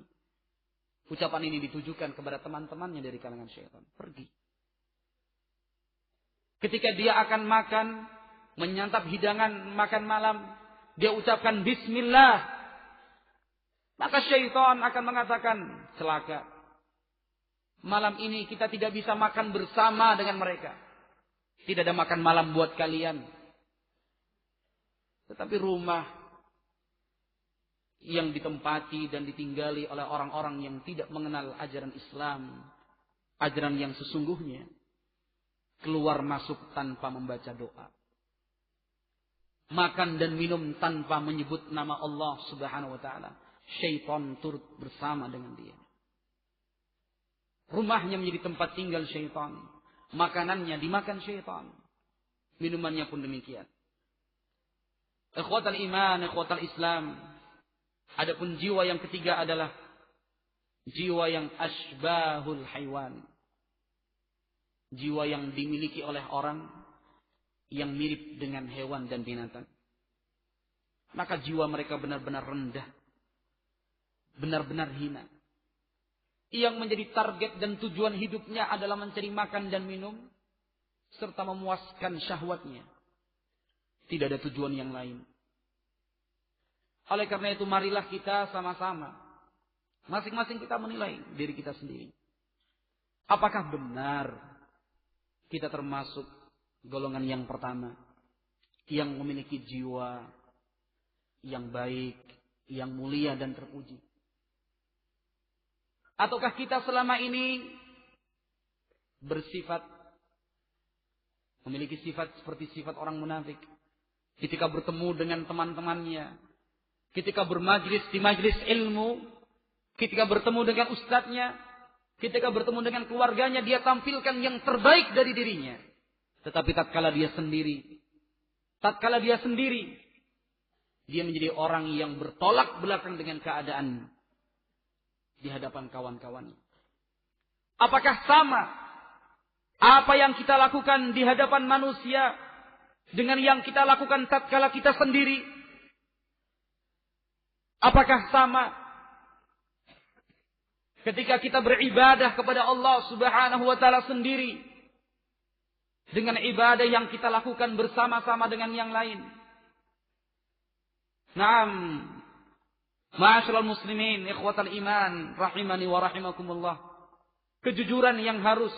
Ucapan ini ditujukan kepada teman-temannya dari kalangan syaitan. Pergi. Ketika dia akan makan, menyantap hidangan makan malam, dia ucapkan bismillah, maka syaitan akan mengatakan, celaka. Malam ini kita tidak bisa makan bersama dengan mereka. Tidak ada makan malam buat kalian. Tetapi rumah yang ditempati dan ditinggali oleh orang-orang yang tidak mengenal ajaran Islam, ajaran yang sesungguhnya, keluar masuk tanpa membaca doa. Makan dan minum tanpa menyebut nama Allah Subhanahu wa taala. Syaitan turut bersama dengan dia. Rumahnya menjadi tempat tinggal syaitan. Makanannya dimakan syaitan. Minumannya pun demikian. Ikhwatal iman, ikhwatal Islam. Adapun jiwa yang ketiga adalah jiwa yang asbahul haywan. Jiwa yang dimiliki oleh orang yang mirip dengan hewan dan binatang. Maka jiwa mereka benar-benar rendah. Benar-benar hina. Yang menjadi target dan tujuan hidupnya adalah mencari makan dan minum, serta memuaskan syahwatnya. Tidak ada tujuan yang lain. Oleh karena itu marilah kita sama-sama, masing-masing kita menilai diri kita sendiri. Apakah benar kita termasuk golongan yang pertama, yang memiliki jiwa yang baik, yang mulia dan terpuji? Ataukah kita selama ini memiliki sifat seperti sifat orang munafik? Ketika bertemu dengan teman-temannya, ketika bermajlis di majlis ilmu, ketika bertemu dengan ustadznya, ketika bertemu dengan keluarganya, dia tampilkan yang terbaik dari dirinya. Tetapi tatkala dia sendiri, dia menjadi orang yang bertolak belakang dengan keadaan di hadapan kawan-kawannya. Apakah sama apa yang kita lakukan di hadapan manusia dengan yang kita lakukan tatkala kita sendiri? Apakah sama ketika kita beribadah kepada Allah Subhanahu wa taala sendiri dengan ibadah yang kita lakukan bersama-sama dengan yang lain? Naam, ma'asyiral muslimin, ikhwatal iman, rahimani wa rahimakumullah. Kejujuran yang harus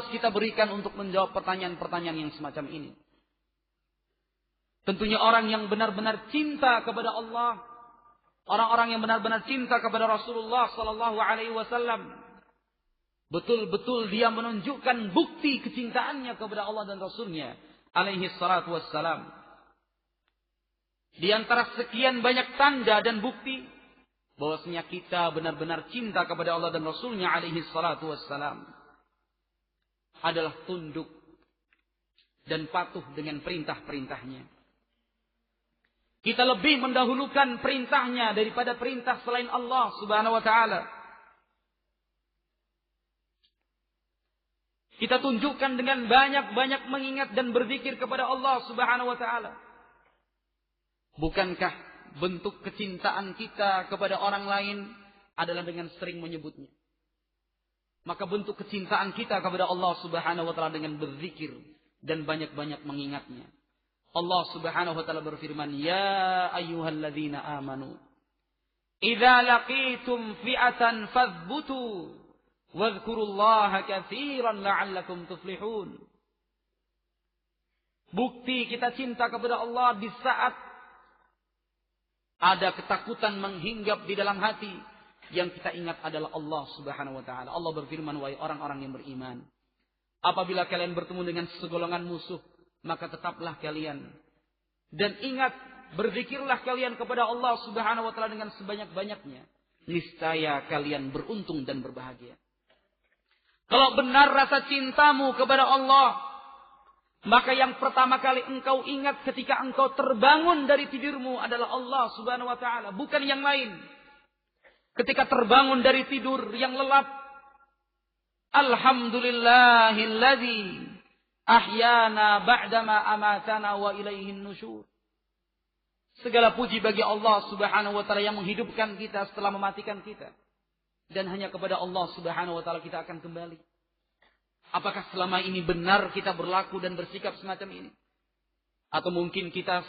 kita berikan untuk menjawab pertanyaan-pertanyaan yang semacam ini. Tentunya orang yang benar-benar cinta kepada Allah, orang-orang yang benar-benar cinta kepada Rasulullah sallallahu alaihi wasallam, betul-betul dia menunjukkan bukti kecintaannya kepada Allah dan Rasulnya alaihi salatu wassalam. Di antara sekian banyak tanda dan bukti bahwasanya kita benar-benar cinta kepada Allah dan Rasulnya alaihi salatu wassalam adalah tunduk dan patuh dengan perintah-perintahnya. Kita lebih mendahulukan perintahnya daripada perintah selain Allah Subhanahu wa taala. Kita tunjukkan dengan banyak-banyak mengingat dan berzikir kepada Allah Subhanahu wa taala. Bukankah bentuk kecintaan kita kepada orang lain adalah dengan sering menyebutnya. Maka bentuk kecintaan kita kepada Allah Subhanahu wa taala dengan berzikir dan banyak-banyak mengingatnya. Allah Subhanahu wa taala berfirman, "Ya ayyuhalladzina amanu, idza laqitum fi'atan fadhbutu wadhkurullaha katsiran la'allakum tuflihun." Bukti kita cinta kepada Allah di saat ada ketakutan menghinggap di dalam hati, yang kita ingat adalah Allah Subhanahu wa taala. Allah berfirman, "Wahai orang-orang yang beriman, apabila kalian bertemu dengan segolongan musuh, maka tetaplah kalian dan ingat, berzikirlah kalian kepada Allah Subhanahu wa taala dengan sebanyak-banyaknya. Niscaya kalian beruntung dan berbahagia." Kalau benar rasa cintamu kepada Allah, maka yang pertama kali engkau ingat ketika engkau terbangun dari tidurmu adalah Allah Subhanahu wa taala, bukan yang lain. Ketika terbangun dari tidur yang lelap, alhamdulillahilladzi ahyana ba'dama amatana wa ilaihin nusyur. Segala puji bagi Allah Subhanahu wa taala yang menghidupkan kita setelah mematikan kita. Dan hanya kepada Allah Subhanahu wa taala kita akan kembali. Apakah selama ini benar kita berlaku dan bersikap semacam ini? Atau mungkin kita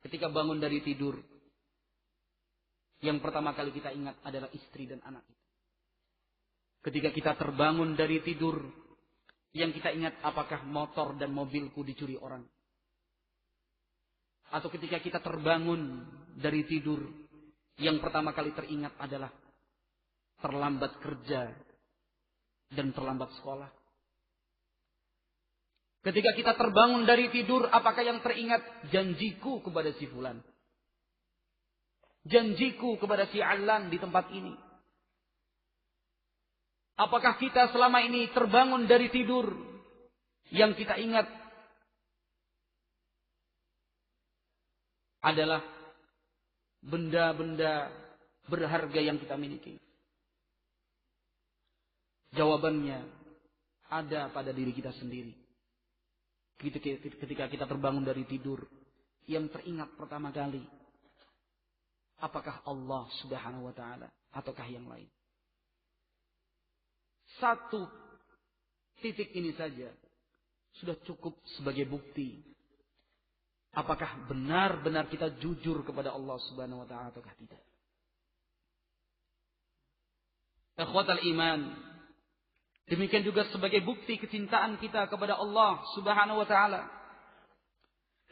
ketika bangun dari tidur, yang pertama kali kita ingat adalah istri dan anak kita. Ketika kita terbangun dari tidur, yang kita ingat apakah motor dan mobilku dicuri orang. Atau ketika kita terbangun dari tidur, yang pertama kali teringat adalah terlambat kerja dan terlambat sekolah. Ketika kita terbangun dari tidur, apakah yang teringat janjiku kepada si fulan? Janjiku kepada si Alan di tempat ini. Apakah kita selama ini terbangun dari tidur, yang kita ingat adalah benda-benda berharga yang kita miliki? Jawabannya ada pada diri kita sendiri. Ketika kita terbangun dari tidur, yang teringat pertama kali, apakah Allah Subhanahu wa taala ataukah yang lain? Satu titik ini saja sudah cukup sebagai bukti apakah benar-benar kita jujur kepada Allah Subhanahu wa taala ataukah tidak. Ikhwatal iman, demikian juga sebagai bukti kecintaan kita kepada Allah Subhanahu wa taala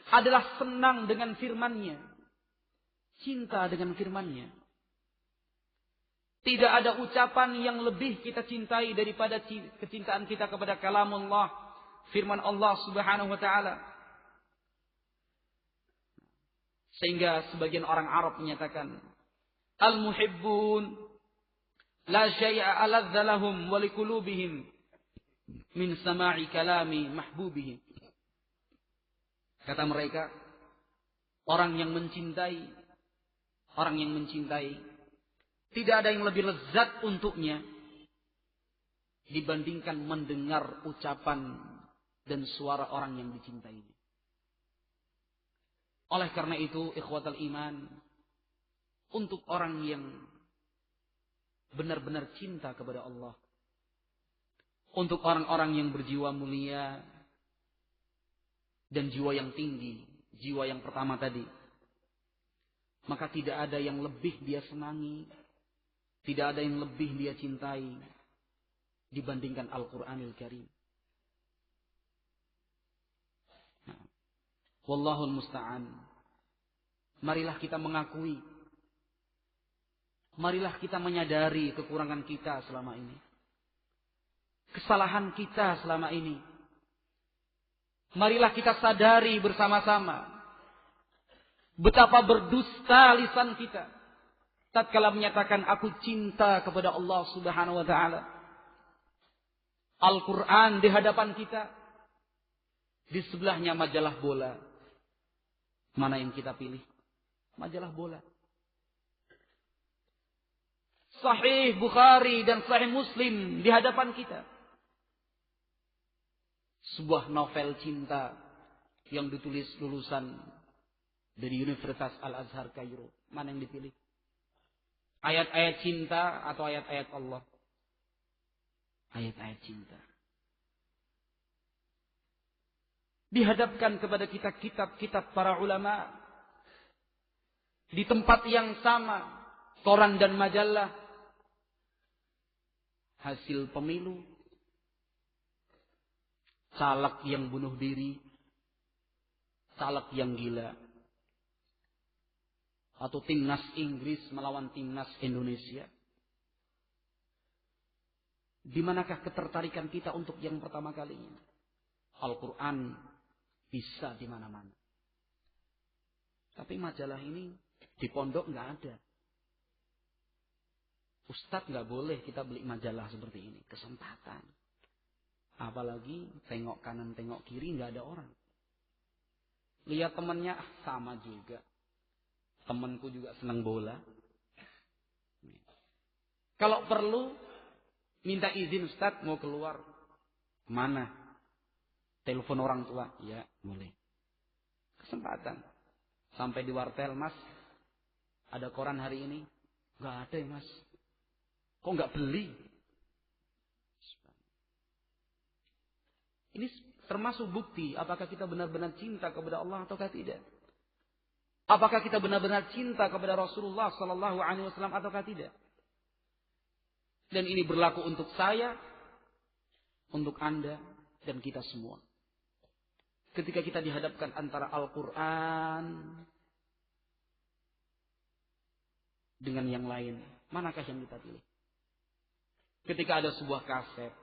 adalah senang dengan firman-Nya, cinta dengan firman-Nya. Tidak ada ucapan yang lebih kita cintai daripada kecintaan kita kepada kalamullah, firman Allah Subhanahu wa taala. Sehingga sebagian orang Arab menyatakan, al-muhibbun la syai'a aladza lahum wa liqulubihim min sama'i kalami mahbubihim. Kata mereka, orang yang mencintai, tidak ada yang lebih lezat untuknya dibandingkan mendengar ucapan dan suara orang yang dicintainya. Oleh karena itu, ikhwatal iman, untuk orang yang benar-benar cinta kepada Allah, untuk orang-orang yang berjiwa mulia dan jiwa yang tinggi, jiwa yang pertama tadi, maka tidak ada yang lebih dia senangi, tidak ada yang lebih dia cintai dibandingkan Al-Quranil Karim. Wallahul musta'an. Marilah kita mengakui, marilah kita menyadari kekurangan kita selama ini, kesalahan kita selama ini. Marilah kita sadari bersama-sama betapa berdusta lisan kita tatkala menyatakan aku cinta kepada Allah Subhanahu wa taala. Al-Quran di hadapan kita, di sebelahnya majalah bola. Mana yang kita pilih? Majalah bola. Sahih Bukhari dan Sahih Muslim di hadapan kita. Sebuah novel cinta yang ditulis lulusan dari Universitas Al-Azhar Kairo. Mana yang dipilih? Ayat-ayat cinta atau ayat-ayat Allah? Ayat-ayat cinta. Dihadapkan kepada kita kitab-kitab para ulama. Di tempat yang sama. Koran dan majalah. Hasil pemilu. Caleg yang bunuh diri. Caleg yang gila. Atau timnas Inggris melawan timnas Indonesia. Di manakah ketertarikan kita untuk yang pertama kalinya? Al-Quran bisa di mana-mana. Tapi majalah ini di pondok nggak ada. Ustadz nggak boleh kita beli majalah seperti ini. Kesempatan. Apalagi tengok kanan tengok kiri nggak ada orang. Lihat temannya sama juga. Temanku juga senang bola. Kalau perlu minta izin Ustadz mau keluar. Kemana? Telepon orang tua. Ya boleh. Kesempatan. Sampai di wartel, Mas. Ada koran hari ini? Gak ada ya Mas. Kok gak beli? Ini termasuk bukti apakah kita benar-benar cinta kepada Allah ataukah tidak. Apakah kita benar-benar cinta kepada Rasulullah Sallallahu Alaihi Wasallam ataukah tidak? Dan ini berlaku untuk saya, untuk Anda, dan kita semua. Ketika kita dihadapkan antara Al-Quran dengan yang lain, manakah yang kita pilih? Ketika ada sebuah kaset,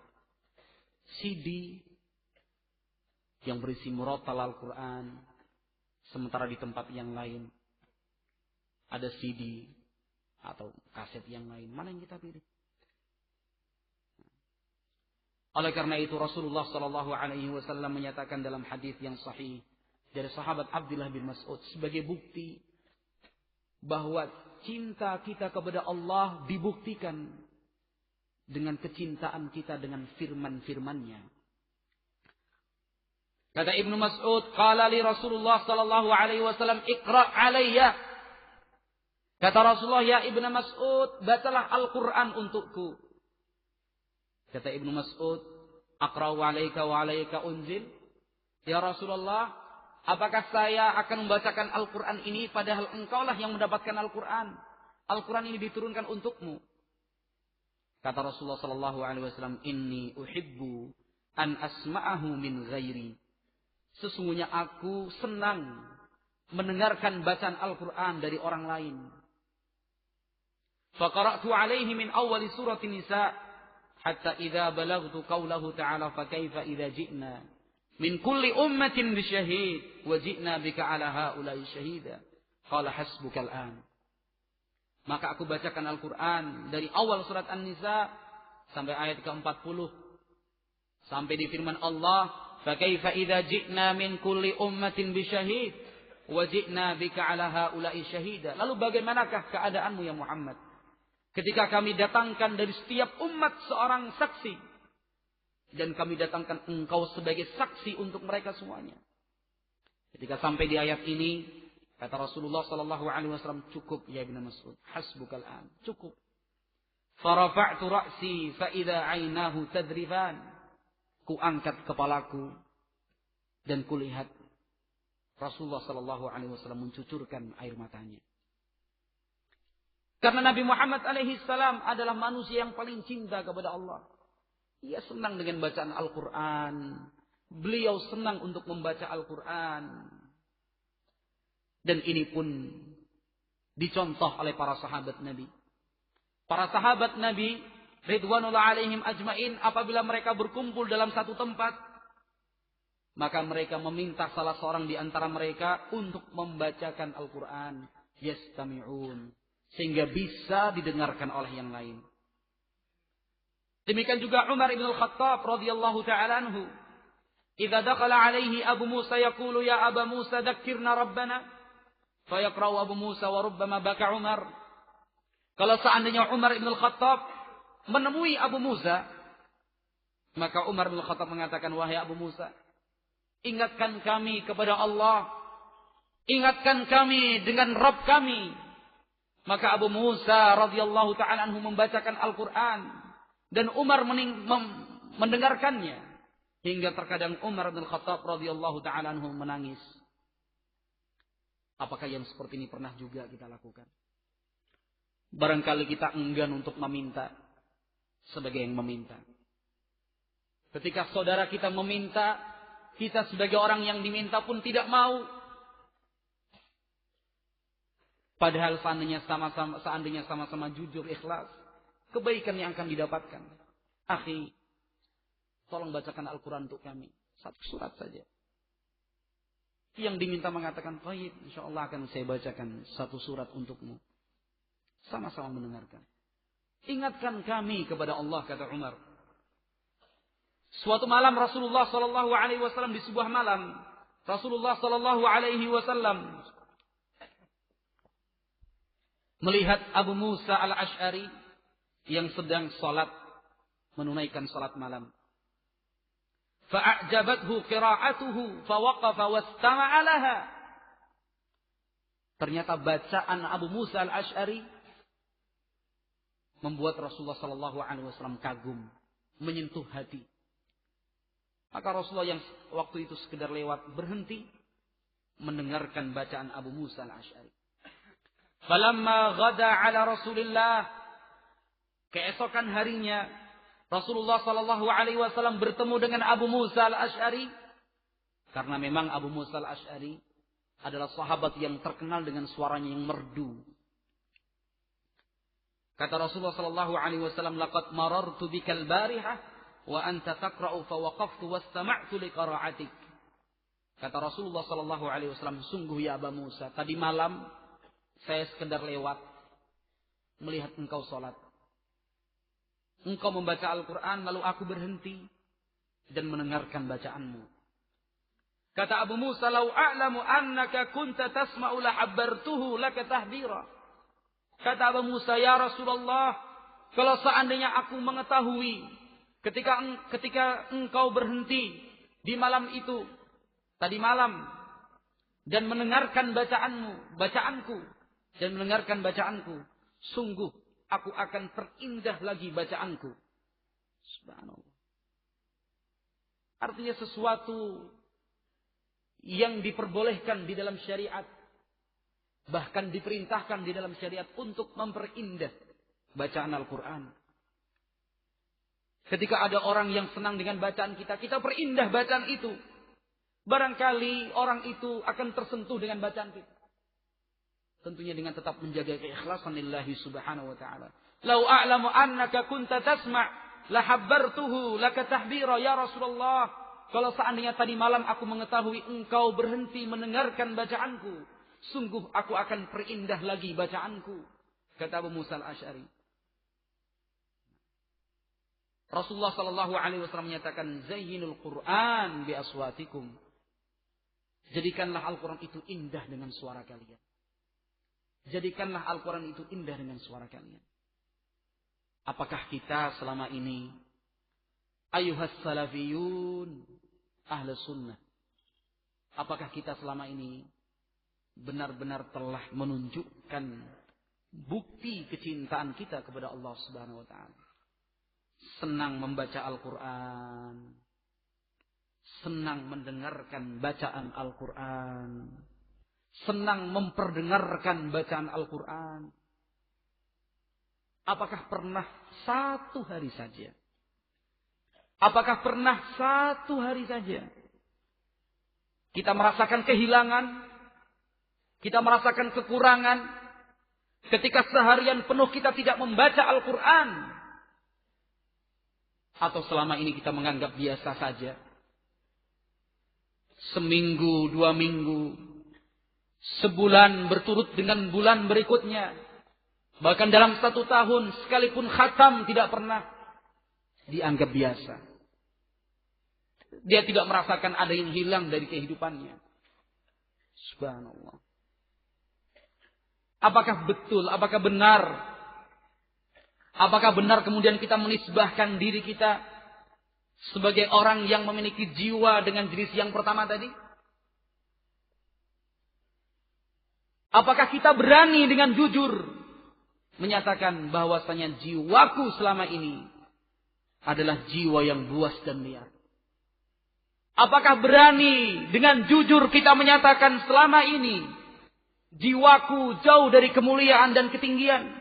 CD yang berisi murattal Al-Quran, sementara di tempat yang lain ada CD atau kaset yang lain. Mana yang kita pilih? Oleh karena itu Rasulullah Sallallahu Alaihi Wasallam menyatakan dalam hadis yang sahih dari sahabat Abdullah bin Mas'ud sebagai bukti bahwa cinta kita kepada Allah dibuktikan dengan kecintaan kita dengan firman-firmannya. Kata Ibnu Mas'ud, qala li Rasulullah sallallahu alaihi wasallam, "Iqra 'alayya." Kata Rasulullah, "Ya Ibnu Mas'ud, bacalah Al-Qur'an untukku." Kata Ibnu Mas'ud, "Aqra'u 'alaika wa 'alaika unzil?" Ya Rasulullah, apakah saya akan membacakan Al-Qur'an ini padahal engkaulah yang mendapatkan Al-Qur'an? Al-Qur'an ini diturunkan untukmu. Kata Rasulullah sallallahu alaihi wasallam, "Inni uhibbu an asma'ahu min ghairi." Sesungguhnya aku senang mendengarkan bacaan Al-Quran dari orang lain. Faqara'tu alaihi min awali surati Nisa hatta idza balagtu qawlahu ta'ala fa kaifa idza ji'na min kulli ummatin bisyahid wa ji'na bika 'ala haula'i syahida. Qala hasbuka al-an. Maka aku bacakan Al-Quran dari awal surat An-Nisa sampai ayat ke-40 sampai di firman Allah, فَكَيْفَ إِذَا جِئْنَا مِنْ كُلِّ أُمَّةٍ بِشَهِيدٍ وَجِئْنَا بِكَ عَلَى هَؤُلَاءِ شَهِيدًا. Lalu bagaimanakah keadaanmu ya Muhammad? Ketika kami datangkan dari setiap umat seorang saksi. Dan kami datangkan engkau sebagai saksi untuk mereka semuanya. Ketika sampai di ayat ini, kata Rasulullah SAW, cukup ya Ibnu Mas'ud. Hasbukal an. Cukup. فَرَفَعْتُ رَأْسِي فَإِذَا عَيْنَاهُ تَذْرِفَانِ. Ku angkat kepalaku dan kulihat Rasulullah Sallallahu Alaihi Wasallam mencucurkan air matanya. Karena Nabi Muhammad alaihi salam adalah manusia yang paling cinta kepada Allah. Ia senang dengan bacaan Al-Quran. Beliau senang untuk membaca Al-Quran. Dan ini pun dicontoh oleh para sahabat Nabi. Para sahabat Nabi Ridwanullah alaihim ajmain, apabila mereka berkumpul dalam satu tempat, maka mereka meminta salah seorang di antara mereka untuk membacakan Al-Quran. Yastami'un. Sehingga bisa didengarkan oleh yang lain. Demikian juga Umar ibn al-Khattab radhiyallahu ta'ala anhu. Idza dakhala alaihi Abu Musa yaqulu ya Aba Musa dhakkirna Rabbana. Fayaqra'u Abu Musa wa rubbama baka Umar. Kalau seandainya Umar ibn al-Khattab menemui Abu Musa, maka Umar bin Khattab mengatakan, wahai Abu Musa, ingatkan kami kepada Allah. Ingatkan kami dengan Rabb kami. Maka Abu Musa radhiyallahu ta'ala anhu membacakan Al-Quran. Dan Umar mendengarkannya. Hingga terkadang Umar bin Khattab radhiyallahu ta'ala anhu menangis. Apakah yang seperti ini pernah juga kita lakukan? Barangkali kita enggan untuk meminta sebagai yang meminta. Ketika saudara kita meminta, kita sebagai orang yang diminta pun tidak mau. Padahal seandainya sama-sama jujur, ikhlas, kebaikan yang akan didapatkan. Akhi, tolong bacakan Al-Quran untuk kami. 1 surat saja. Yang diminta mengatakan, baik, insyaallah akan saya bacakan 1 surat untukmu. Sama-sama mendengarkan. Ingatkan kami kepada Allah, kata Umar. Suatu malam Rasulullah sallallahu alaihi wasallam, di sebuah malam Rasulullah sallallahu alaihi wasallam melihat Abu Musa al-Ash'ari yang sedang salat, menunaikan salat malam. Fa'ajabathu qira'atuhu fawaqafa wastama'a laha. Ternyata bacaan Abu Musa al-Ash'ari membuat Rasulullah sallallahu alaihi wasallam kagum, menyentuh hati. Maka Rasulullah yang waktu itu sekedar lewat berhenti mendengarkan bacaan Abu Musa al-Ash'ari. Falamma ghada ala Rasulillah, keesokan harinya Rasulullah sallallahu alaihi wasallam bertemu dengan Abu Musa al-Ash'ari, karena memang Abu Musa al-Ash'ari adalah sahabat yang terkenal dengan suaranya yang merdu. Kata Rasulullah sallallahu alaihi wasallam, laqad marartu bikal barihah wa anta taqra'u fa waqaftu wastama'tu liqira'atik. Kata Rasulullah sallallahu alaihi wasallam, sungguh ya Abu Musa, tadi malam saya sekedar lewat melihat engkau salat. Engkau membaca Al-Quran, lalu aku berhenti dan mendengarkan bacaanmu. Kata Abu Musa, "Lau a'lamu annaka kunta tasma'u la habbartuhu laka tahbira." Kata Abu Musa, ya Rasulullah, kalau seandainya aku mengetahui ketika engkau berhenti di malam itu, tadi malam, dan mendengarkan bacaanku, dan mendengarkan bacaanku, sungguh aku akan perindah lagi bacaanku. Subhanallah. Artinya sesuatu yang diperbolehkan di dalam syariat, bahkan diperintahkan di dalam syariat untuk memperindah bacaan Al-Quran. Ketika ada orang yang senang dengan bacaan kita, kita perindah bacaan itu. Barangkali orang itu akan tersentuh dengan bacaan kita. Tentunya dengan tetap menjaga keikhlasan lillahi subhanahu wa ta'ala. Lau a'lamu annaka kunta tasma' lahabbartuhu laka tahbira ya Rasulullah. Kalau seandainya tadi malam aku mengetahui engkau berhenti mendengarkan bacaanku, sungguh aku akan perindah lagi bacaanku. Kata Abu Musa al-Ash'ari. Rasulullah sallallahu alaihi wasallam menyatakan, zayyinul Qur'an bi aswatikum. Jadikanlah Al-Quran itu indah dengan suara kalian. Jadikanlah Al-Quran itu indah dengan suara kalian. Apakah kita selama ini, ayuhas salafiyun ahlu sunnah, apakah kita selama ini benar-benar telah menunjukkan bukti kecintaan kita kepada Allah Subhanahu wa ta'ala? Senang membaca Al-Quran, senang mendengarkan bacaan Al-Quran, senang memperdengarkan bacaan Al-Quran. Apakah pernah satu hari saja? Apakah pernah satu hari saja kita merasakan kehilangan, kita merasakan kekurangan, ketika seharian penuh kita tidak membaca Al-Quran? Atau selama ini kita menganggap biasa saja? Seminggu, 2 minggu, sebulan berturut dengan bulan berikutnya, bahkan dalam 1 tahun sekalipun khatam tidak pernah dianggap biasa. Dia tidak merasakan ada yang hilang dari kehidupannya. Subhanallah. Apakah betul, apakah benar? Apakah benar kemudian kita menisbahkan diri kita sebagai orang yang memiliki jiwa dengan jenis yang pertama tadi? Apakah kita berani dengan jujur menyatakan bahwasanya jiwaku selama ini adalah jiwa yang buas dan liar? Apakah berani dengan jujur kita menyatakan selama ini jiwaku jauh dari kemuliaan dan ketinggian?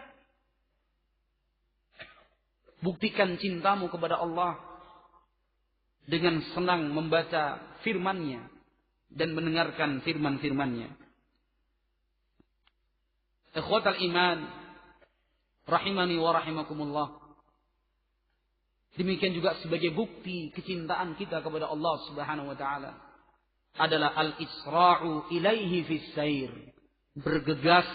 Buktikan cintamu kepada Allah dengan senang membaca firman-Nya dan mendengarkan firman-firman-Nya. Ikhwatal iman, rahimani wa rahimakumullah. Demikian juga sebagai bukti kecintaan kita kepada Allah Subhanahu wa taala adalah al-isra'u ilaihi fis sair. Bergegas,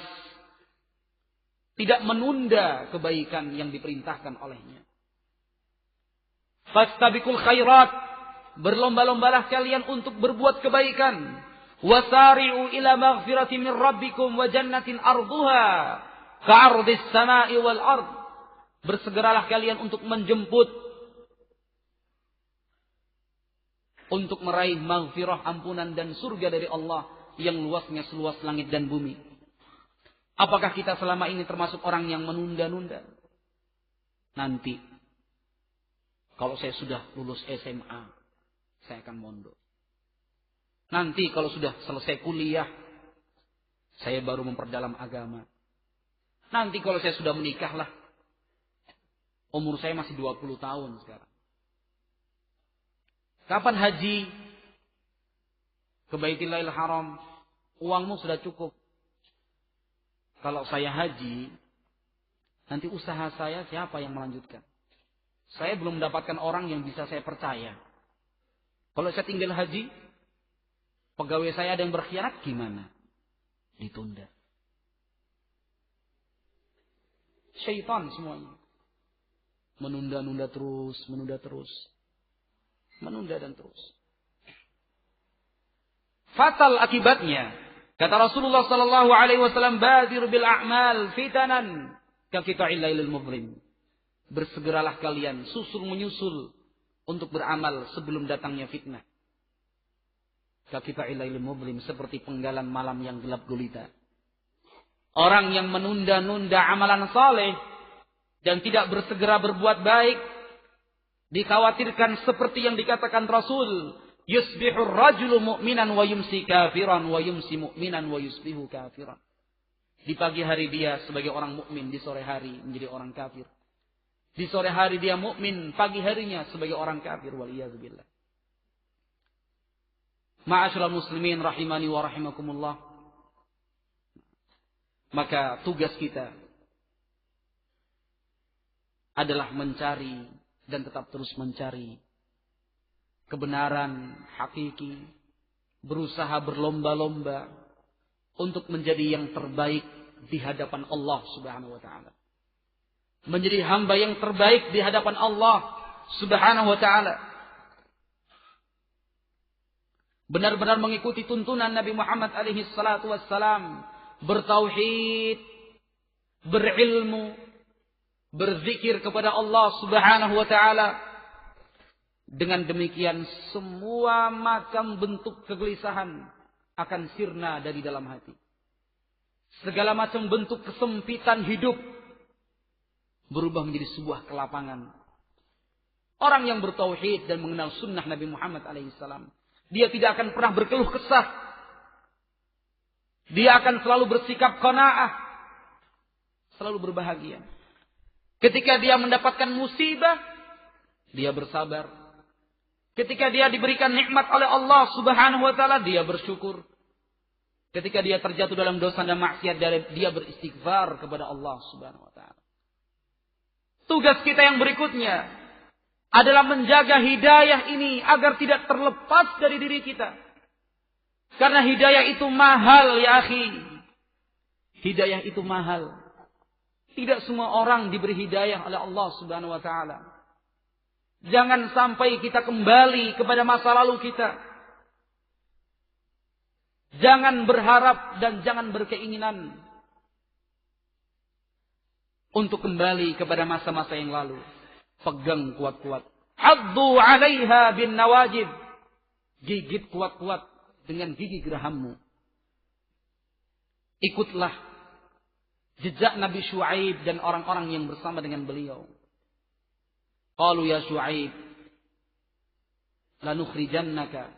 tidak menunda kebaikan yang diperintahkan olehnya. Fastabiqul khairat, berlomba-lombalah kalian untuk berbuat kebaikan. Wasari'u ila maghfirati min rabbikum wa jannatin arduha ka'ardis sama'i wal ard. Bersegeralah kalian untuk menjemput, untuk meraih maghfirah, ampunan dan surga dari Allah yang luasnya seluas langit dan bumi. Apakah kita selama ini termasuk orang yang menunda-nunda? Nanti, kalau saya sudah lulus SMA, saya akan mondok. Nanti kalau sudah selesai kuliah, saya baru memperdalam agama. Nanti kalau saya sudah menikah lah, umur saya masih 20 tahun sekarang. Kapan haji ke Baitillahil Haram? Uangmu sudah cukup. Kalau saya haji, nanti usaha saya siapa yang melanjutkan? Saya belum mendapatkan orang yang bisa saya percaya. Kalau saya tinggal haji, pegawai saya ada yang berkhianat, gimana? Ditunda. Syaitan semuanya. Menunda-nunda terus, menunda terus. Menunda dan terus. Fatal akibatnya. Kata Rasulullah sallallahu alaihi wasallam, "Badir bil a'mal fitanan ka qita'il lailil mudhlim." Bersegeralah kalian susul menyusul untuk beramal sebelum datangnya fitnah. Ka qita'il lailil mudhlim, seperti penggalan malam yang gelap gulita. Orang yang menunda-nunda amalan saleh dan tidak bersegera berbuat baik, dikhawatirkan seperti yang dikatakan Rasul, yusbihur rajulu mu'minan wa yumsi kafiran wa yumsi mu'minan wa yusbihu kafiran. Di pagi hari dia sebagai orang mukmin, di sore hari menjadi orang kafir. Di sore hari dia mukmin, pagi harinya sebagai orang kafir, wal iyadzubillah. Ma'asyiral muslimin rahimani wa rahimakumullah. Maka tugas kita adalah mencari dan tetap terus mencari kebenaran hakiki, berusaha berlomba-lomba untuk menjadi yang terbaik di hadapan Allah Subhanahu wa taala. Menjadi hamba yang terbaik di hadapan Allah Subhanahu wa taala. Benar-benar mengikuti tuntunan Nabi Muhammad alaihi salatu wassalam, bertauhid, berilmu, berzikir kepada Allah Subhanahu wa taala. Dengan demikian semua macam bentuk kegelisahan akan sirna dari dalam hati. Segala macam bentuk kesempitan hidup berubah menjadi sebuah kelapangan. Orang yang bertauhid dan mengenal sunnah Nabi Muhammad alaihissalam, dia tidak akan pernah berkeluh kesah. Dia akan selalu bersikap qanaah, selalu berbahagia. Ketika dia mendapatkan musibah, dia bersabar. Ketika dia diberikan nikmat oleh Allah Subhanahu wa taala, dia bersyukur. Ketika dia terjatuh dalam dosa dan maksiat, dia beristighfar kepada Allah Subhanahu wa taala. Tugas kita yang berikutnya adalah menjaga hidayah ini agar tidak terlepas dari diri kita. Karena hidayah itu mahal ya akhi. Hidayah itu mahal. Tidak semua orang diberi hidayah oleh Allah Subhanahu wa taala. Jangan sampai kita kembali kepada masa lalu kita. Jangan berharap dan jangan berkeinginan untuk kembali kepada masa-masa yang lalu. Pegang kuat-kuat. Addu 'alaiha bin nawajib. Gigit kuat-kuat dengan gigi gerahammu. Ikutlah jejak Nabi Syuaib dan orang-orang yang bersama dengan beliau. Qalu ya Syuaib lanukhrijannaka.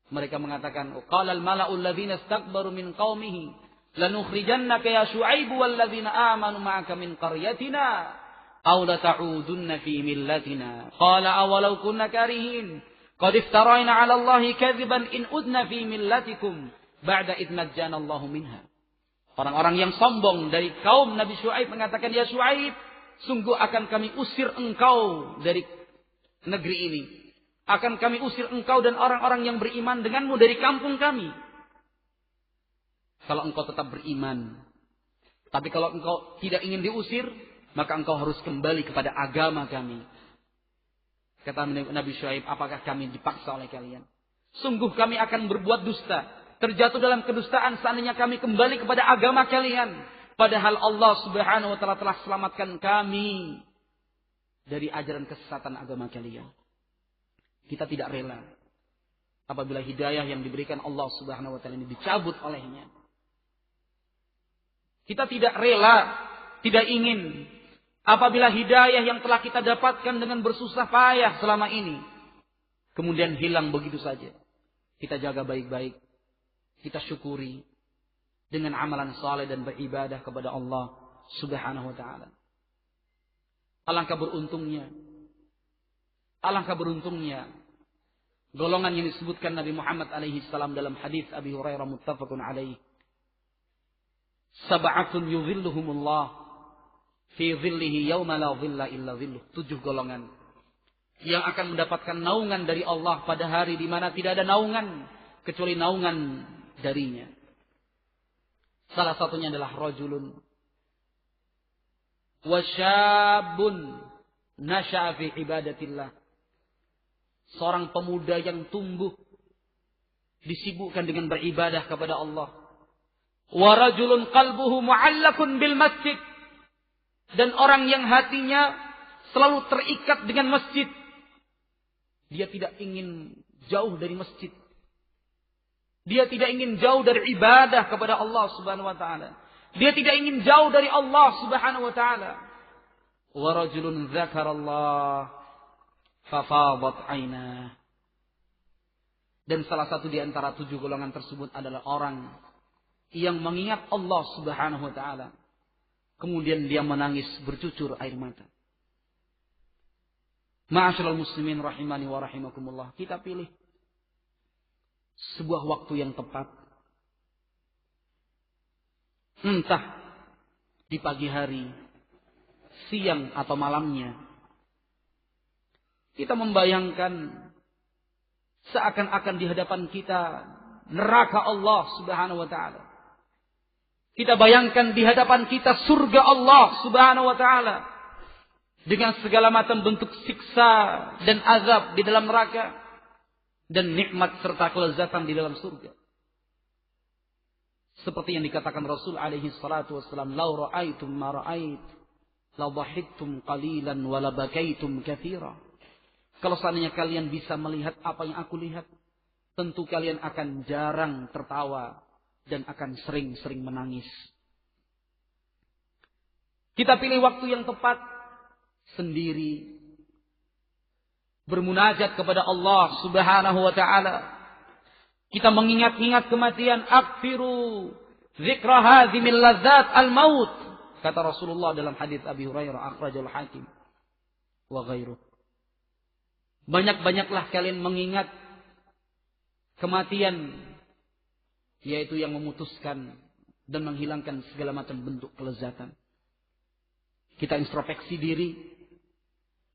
Mereka mengatakan, qala al-mala'u alladhina istakbaru min qaumihi lanukhrijannaka ya Syuaib walladzina amanu ma'aka min qaryatina aw la ta'udunna fi millatina. Qala awalau kunna karihin qad iftarayna 'ala Allahi kadhiban in udna fi millatikum ba'da id najjana Allahu minha. Orang-orang yang sombong dari kaum Nabi Syuaib mengatakan, ya Syuaib, sungguh akan kami usir engkau dari negeri ini. Akan kami usir engkau dan orang-orang yang beriman denganmu dari kampung kami. Kalau engkau tetap beriman. Tapi kalau engkau tidak ingin diusir, maka engkau harus kembali kepada agama kami. Kata Nabi Syuaib, apakah kami dipaksa oleh kalian? Sungguh kami akan berbuat dusta. Terjatuh dalam kedustaan seandainya kami kembali kepada agama kalian. Padahal Allah Subhanahu wa ta'ala telah selamatkan kami dari ajaran kesesatan agama kalian. Kita tidak rela apabila hidayah yang diberikan Allah Subhanahu wa ta'ala ini dicabut olehnya. Kita tidak rela, tidak ingin apabila hidayah yang telah kita dapatkan dengan bersusah payah selama ini kemudian hilang begitu saja. Kita jaga baik-baik. Kita syukuri dengan amalan saleh dan beribadah kepada Allah Subhanahu wa ta'ala. Alangkah beruntungnya golongan yang disebutkan Nabi Muhammad alaihi salam dalam hadis Abi Hurairah muttafaqun alaihi. Sab'atun yudhilluhumullah fi dhillihi yauma la dhilla illa dhilluh. 7 golongan yang akan mendapatkan naungan dari Allah pada hari di mana tidak ada naungan kecuali naungan darinya. Salah satunya adalah rajulun wa syabun nasha'a fi ibadatillah. Seorang pemuda yang tumbuh disibukkan dengan beribadah kepada Allah. Wa rajulun qalbuhu mu'allaqun bil masjid. Dan orang yang hatinya selalu terikat dengan masjid. Dia tidak ingin jauh dari masjid. Dia tidak ingin jauh dari ibadah kepada Allah Subhanahu wa ta'ala. Dia tidak ingin jauh dari Allah Subhanahu wa ta'ala. Wa rajulun dzakarallah fafadat 'ainah. Dan salah satu di antara 7 golongan tersebut adalah orang yang mengingat Allah Subhanahu wa ta'ala. Kemudian dia menangis bercucur air mata. Ma'asyiral muslimin rahimani wa rahimakumullah. Kita pilih sebuah waktu yang tepat. Entah di pagi hari, siang atau malamnya. Kita membayangkan seakan-akan di hadapan kita neraka Allah Subhanahu wa ta'ala. Kita bayangkan di hadapan kita surga Allah Subhanahu wa ta'ala. Dengan segala macam bentuk siksa dan azab di dalam neraka. Dan nikmat serta kelezatan di dalam surga. Seperti yang dikatakan Rasul alaihi salatu wassalam, "Lau ra'aitum ma ra'ait, la dhahiktum qalilan wa la bakaitum katsira." Kalau seandainya kalian bisa melihat apa yang aku lihat, tentu kalian akan jarang tertawa dan akan sering-sering menangis. Kita pilih waktu yang tepat sendiri. Bermunajat kepada Allah Subhanahu wa ta'ala. Kita mengingat-ingat kematian. Akfiru zikra hazimil lazzat al-maut. Kata Rasulullah dalam hadis Abi Hurairah akhrajal Hakim wa ghairuh. Banyak-banyaklah kalian mengingat kematian, yaitu yang memutuskan dan menghilangkan segala macam bentuk kelezatan. Kita introspeksi diri.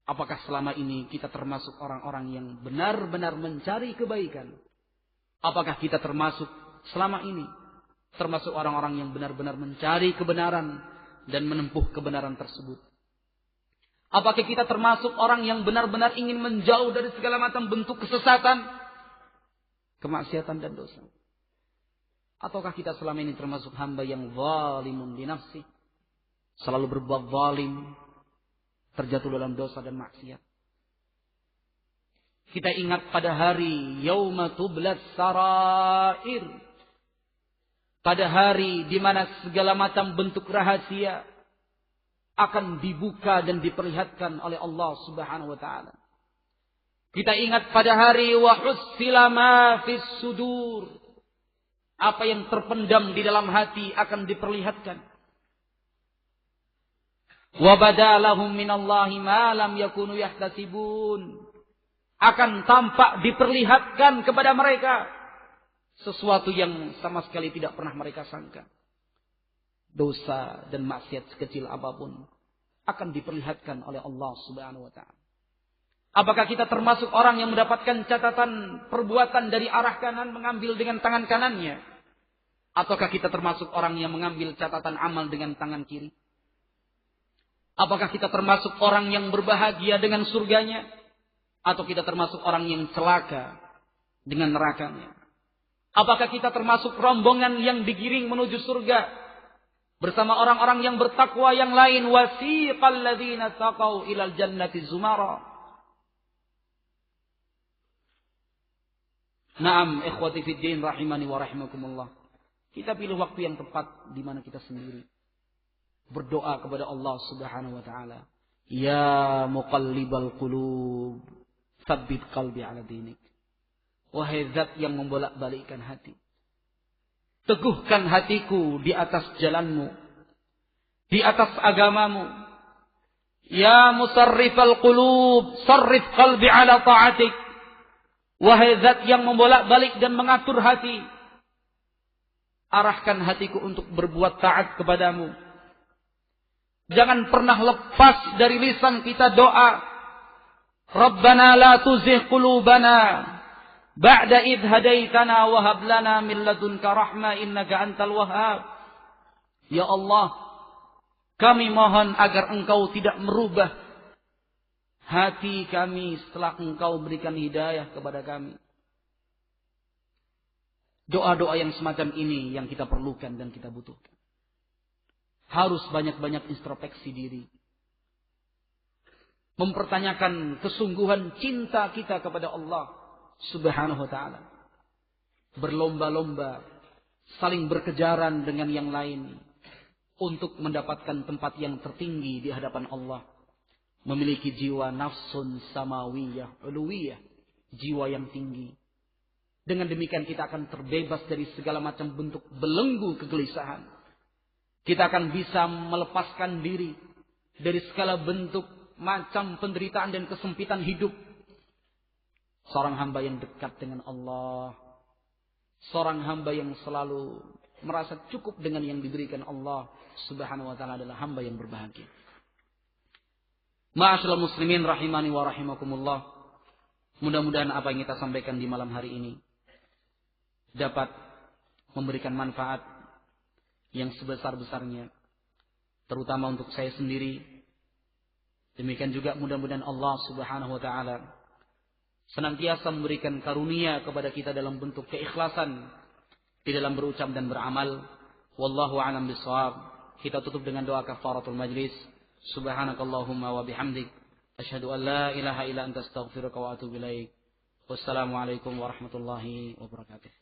Apakah selama ini kita termasuk orang-orang yang benar-benar mencari kebaikan? Apakah kita termasuk selama ini termasuk orang-orang yang benar-benar mencari kebenaran dan menempuh kebenaran tersebut? Apakah kita termasuk orang yang benar-benar ingin menjauh dari segala macam bentuk kesesatan, kemaksiatan dan dosa? Ataukah kita selama ini termasuk hamba yang zalimun li nafsi, selalu berbuat zalim, terjatuh dalam dosa dan maksiat? Kita ingat pada hari yauma tublat sarair, pada hari di mana segala macam bentuk rahasia akan dibuka dan diperlihatkan oleh Allah Subhanahu wa taala. Kita ingat pada hari wa hussila ma fis sudur. Apa yang terpendam di dalam hati akan diperlihatkan. Wa badalahum minallahi ma lam yakunu yahtasibun. Akan tampak diperlihatkan kepada mereka sesuatu yang sama sekali tidak pernah mereka sangka. Dosa dan maksiat sekecil apapun akan diperlihatkan oleh Allah Subhanahu wa taala. Apakah kita termasuk orang yang mendapatkan catatan perbuatan dari arah kanan mengambil dengan tangan kanannya? Ataukah kita termasuk orang yang mengambil catatan amal dengan tangan kiri? Apakah kita termasuk orang yang berbahagia dengan surganya? Atau kita termasuk orang yang celaka dengan nerakanya? Apakah kita termasuk rombongan yang digiring menuju surga bersama orang-orang yang bertakwa yang lain? Wasiqal ladzina taqau ilal jannati zumara. Naam, ikhwati fid din rahimani wa rahimakumullah. Kita pilih waktu yang tepat di mana kita sendiri berdoa kepada Allah Subhanahu wa taala. Ya muqallibal qulub, tsabbit qalbi ala dinik. Wahai zat yang membolak-balikkan hati, teguhkan hatiku di atas jalanmu, di atas agamamu. Ya musarrifal qulub, sarrif qalbi ala ta'atik. Wahai zat yang membolak-balik dan mengatur hati, arahkan hatiku untuk berbuat taat kepadamu. Jangan pernah lepas dari lisan kita doa. Rabbana la tuzigh qulubana ba'da idh hadaitana wa hab lana min ladunka rahmah innaka antal wahhab. Ya Allah, kami mohon agar Engkau tidak merubah hati kami setelah Engkau berikan hidayah kepada kami. Doa-doa yang semacam ini yang kita perlukan dan kita butuhkan. Harus banyak-banyak introspeksi diri. Mempertanyakan kesungguhan cinta kita kepada Allah Subhanahu wa ta'ala. Berlomba-lomba, saling berkejaran dengan yang lain untuk mendapatkan tempat yang tertinggi di hadapan Allah. Memiliki jiwa nafsun samawiyah, uluwiyah, jiwa yang tinggi. Dengan demikian kita akan terbebas dari segala macam bentuk belenggu kegelisahan. Kita akan bisa melepaskan diri dari segala bentuk macam penderitaan dan kesempitan hidup. Seorang hamba yang dekat dengan Allah, seorang hamba yang selalu merasa cukup dengan yang diberikan Allah Subhanahu wa ta'ala adalah hamba yang berbahagia. Ma'asyiral muslimin rahimani wa rahimakumullah. Mudah-mudahan apa yang kita sampaikan di malam hari ini dapat memberikan manfaat yang sebesar-besarnya, terutama untuk saya sendiri. Demikian juga mudah-mudahan Allah Subhanahu wa ta'ala senantiasa memberikan karunia kepada kita dalam bentuk keikhlasan di dalam berucap dan beramal. Wallahu a'lam bishawab. Kita tutup dengan doa kafaratul majlis. Subhanakallahumma wa bihamdik asyhadu an la ilaha illa anta astaghfiruka wa atubu ilaik. Wassalamualaikum warahmatullahi wabarakatuh.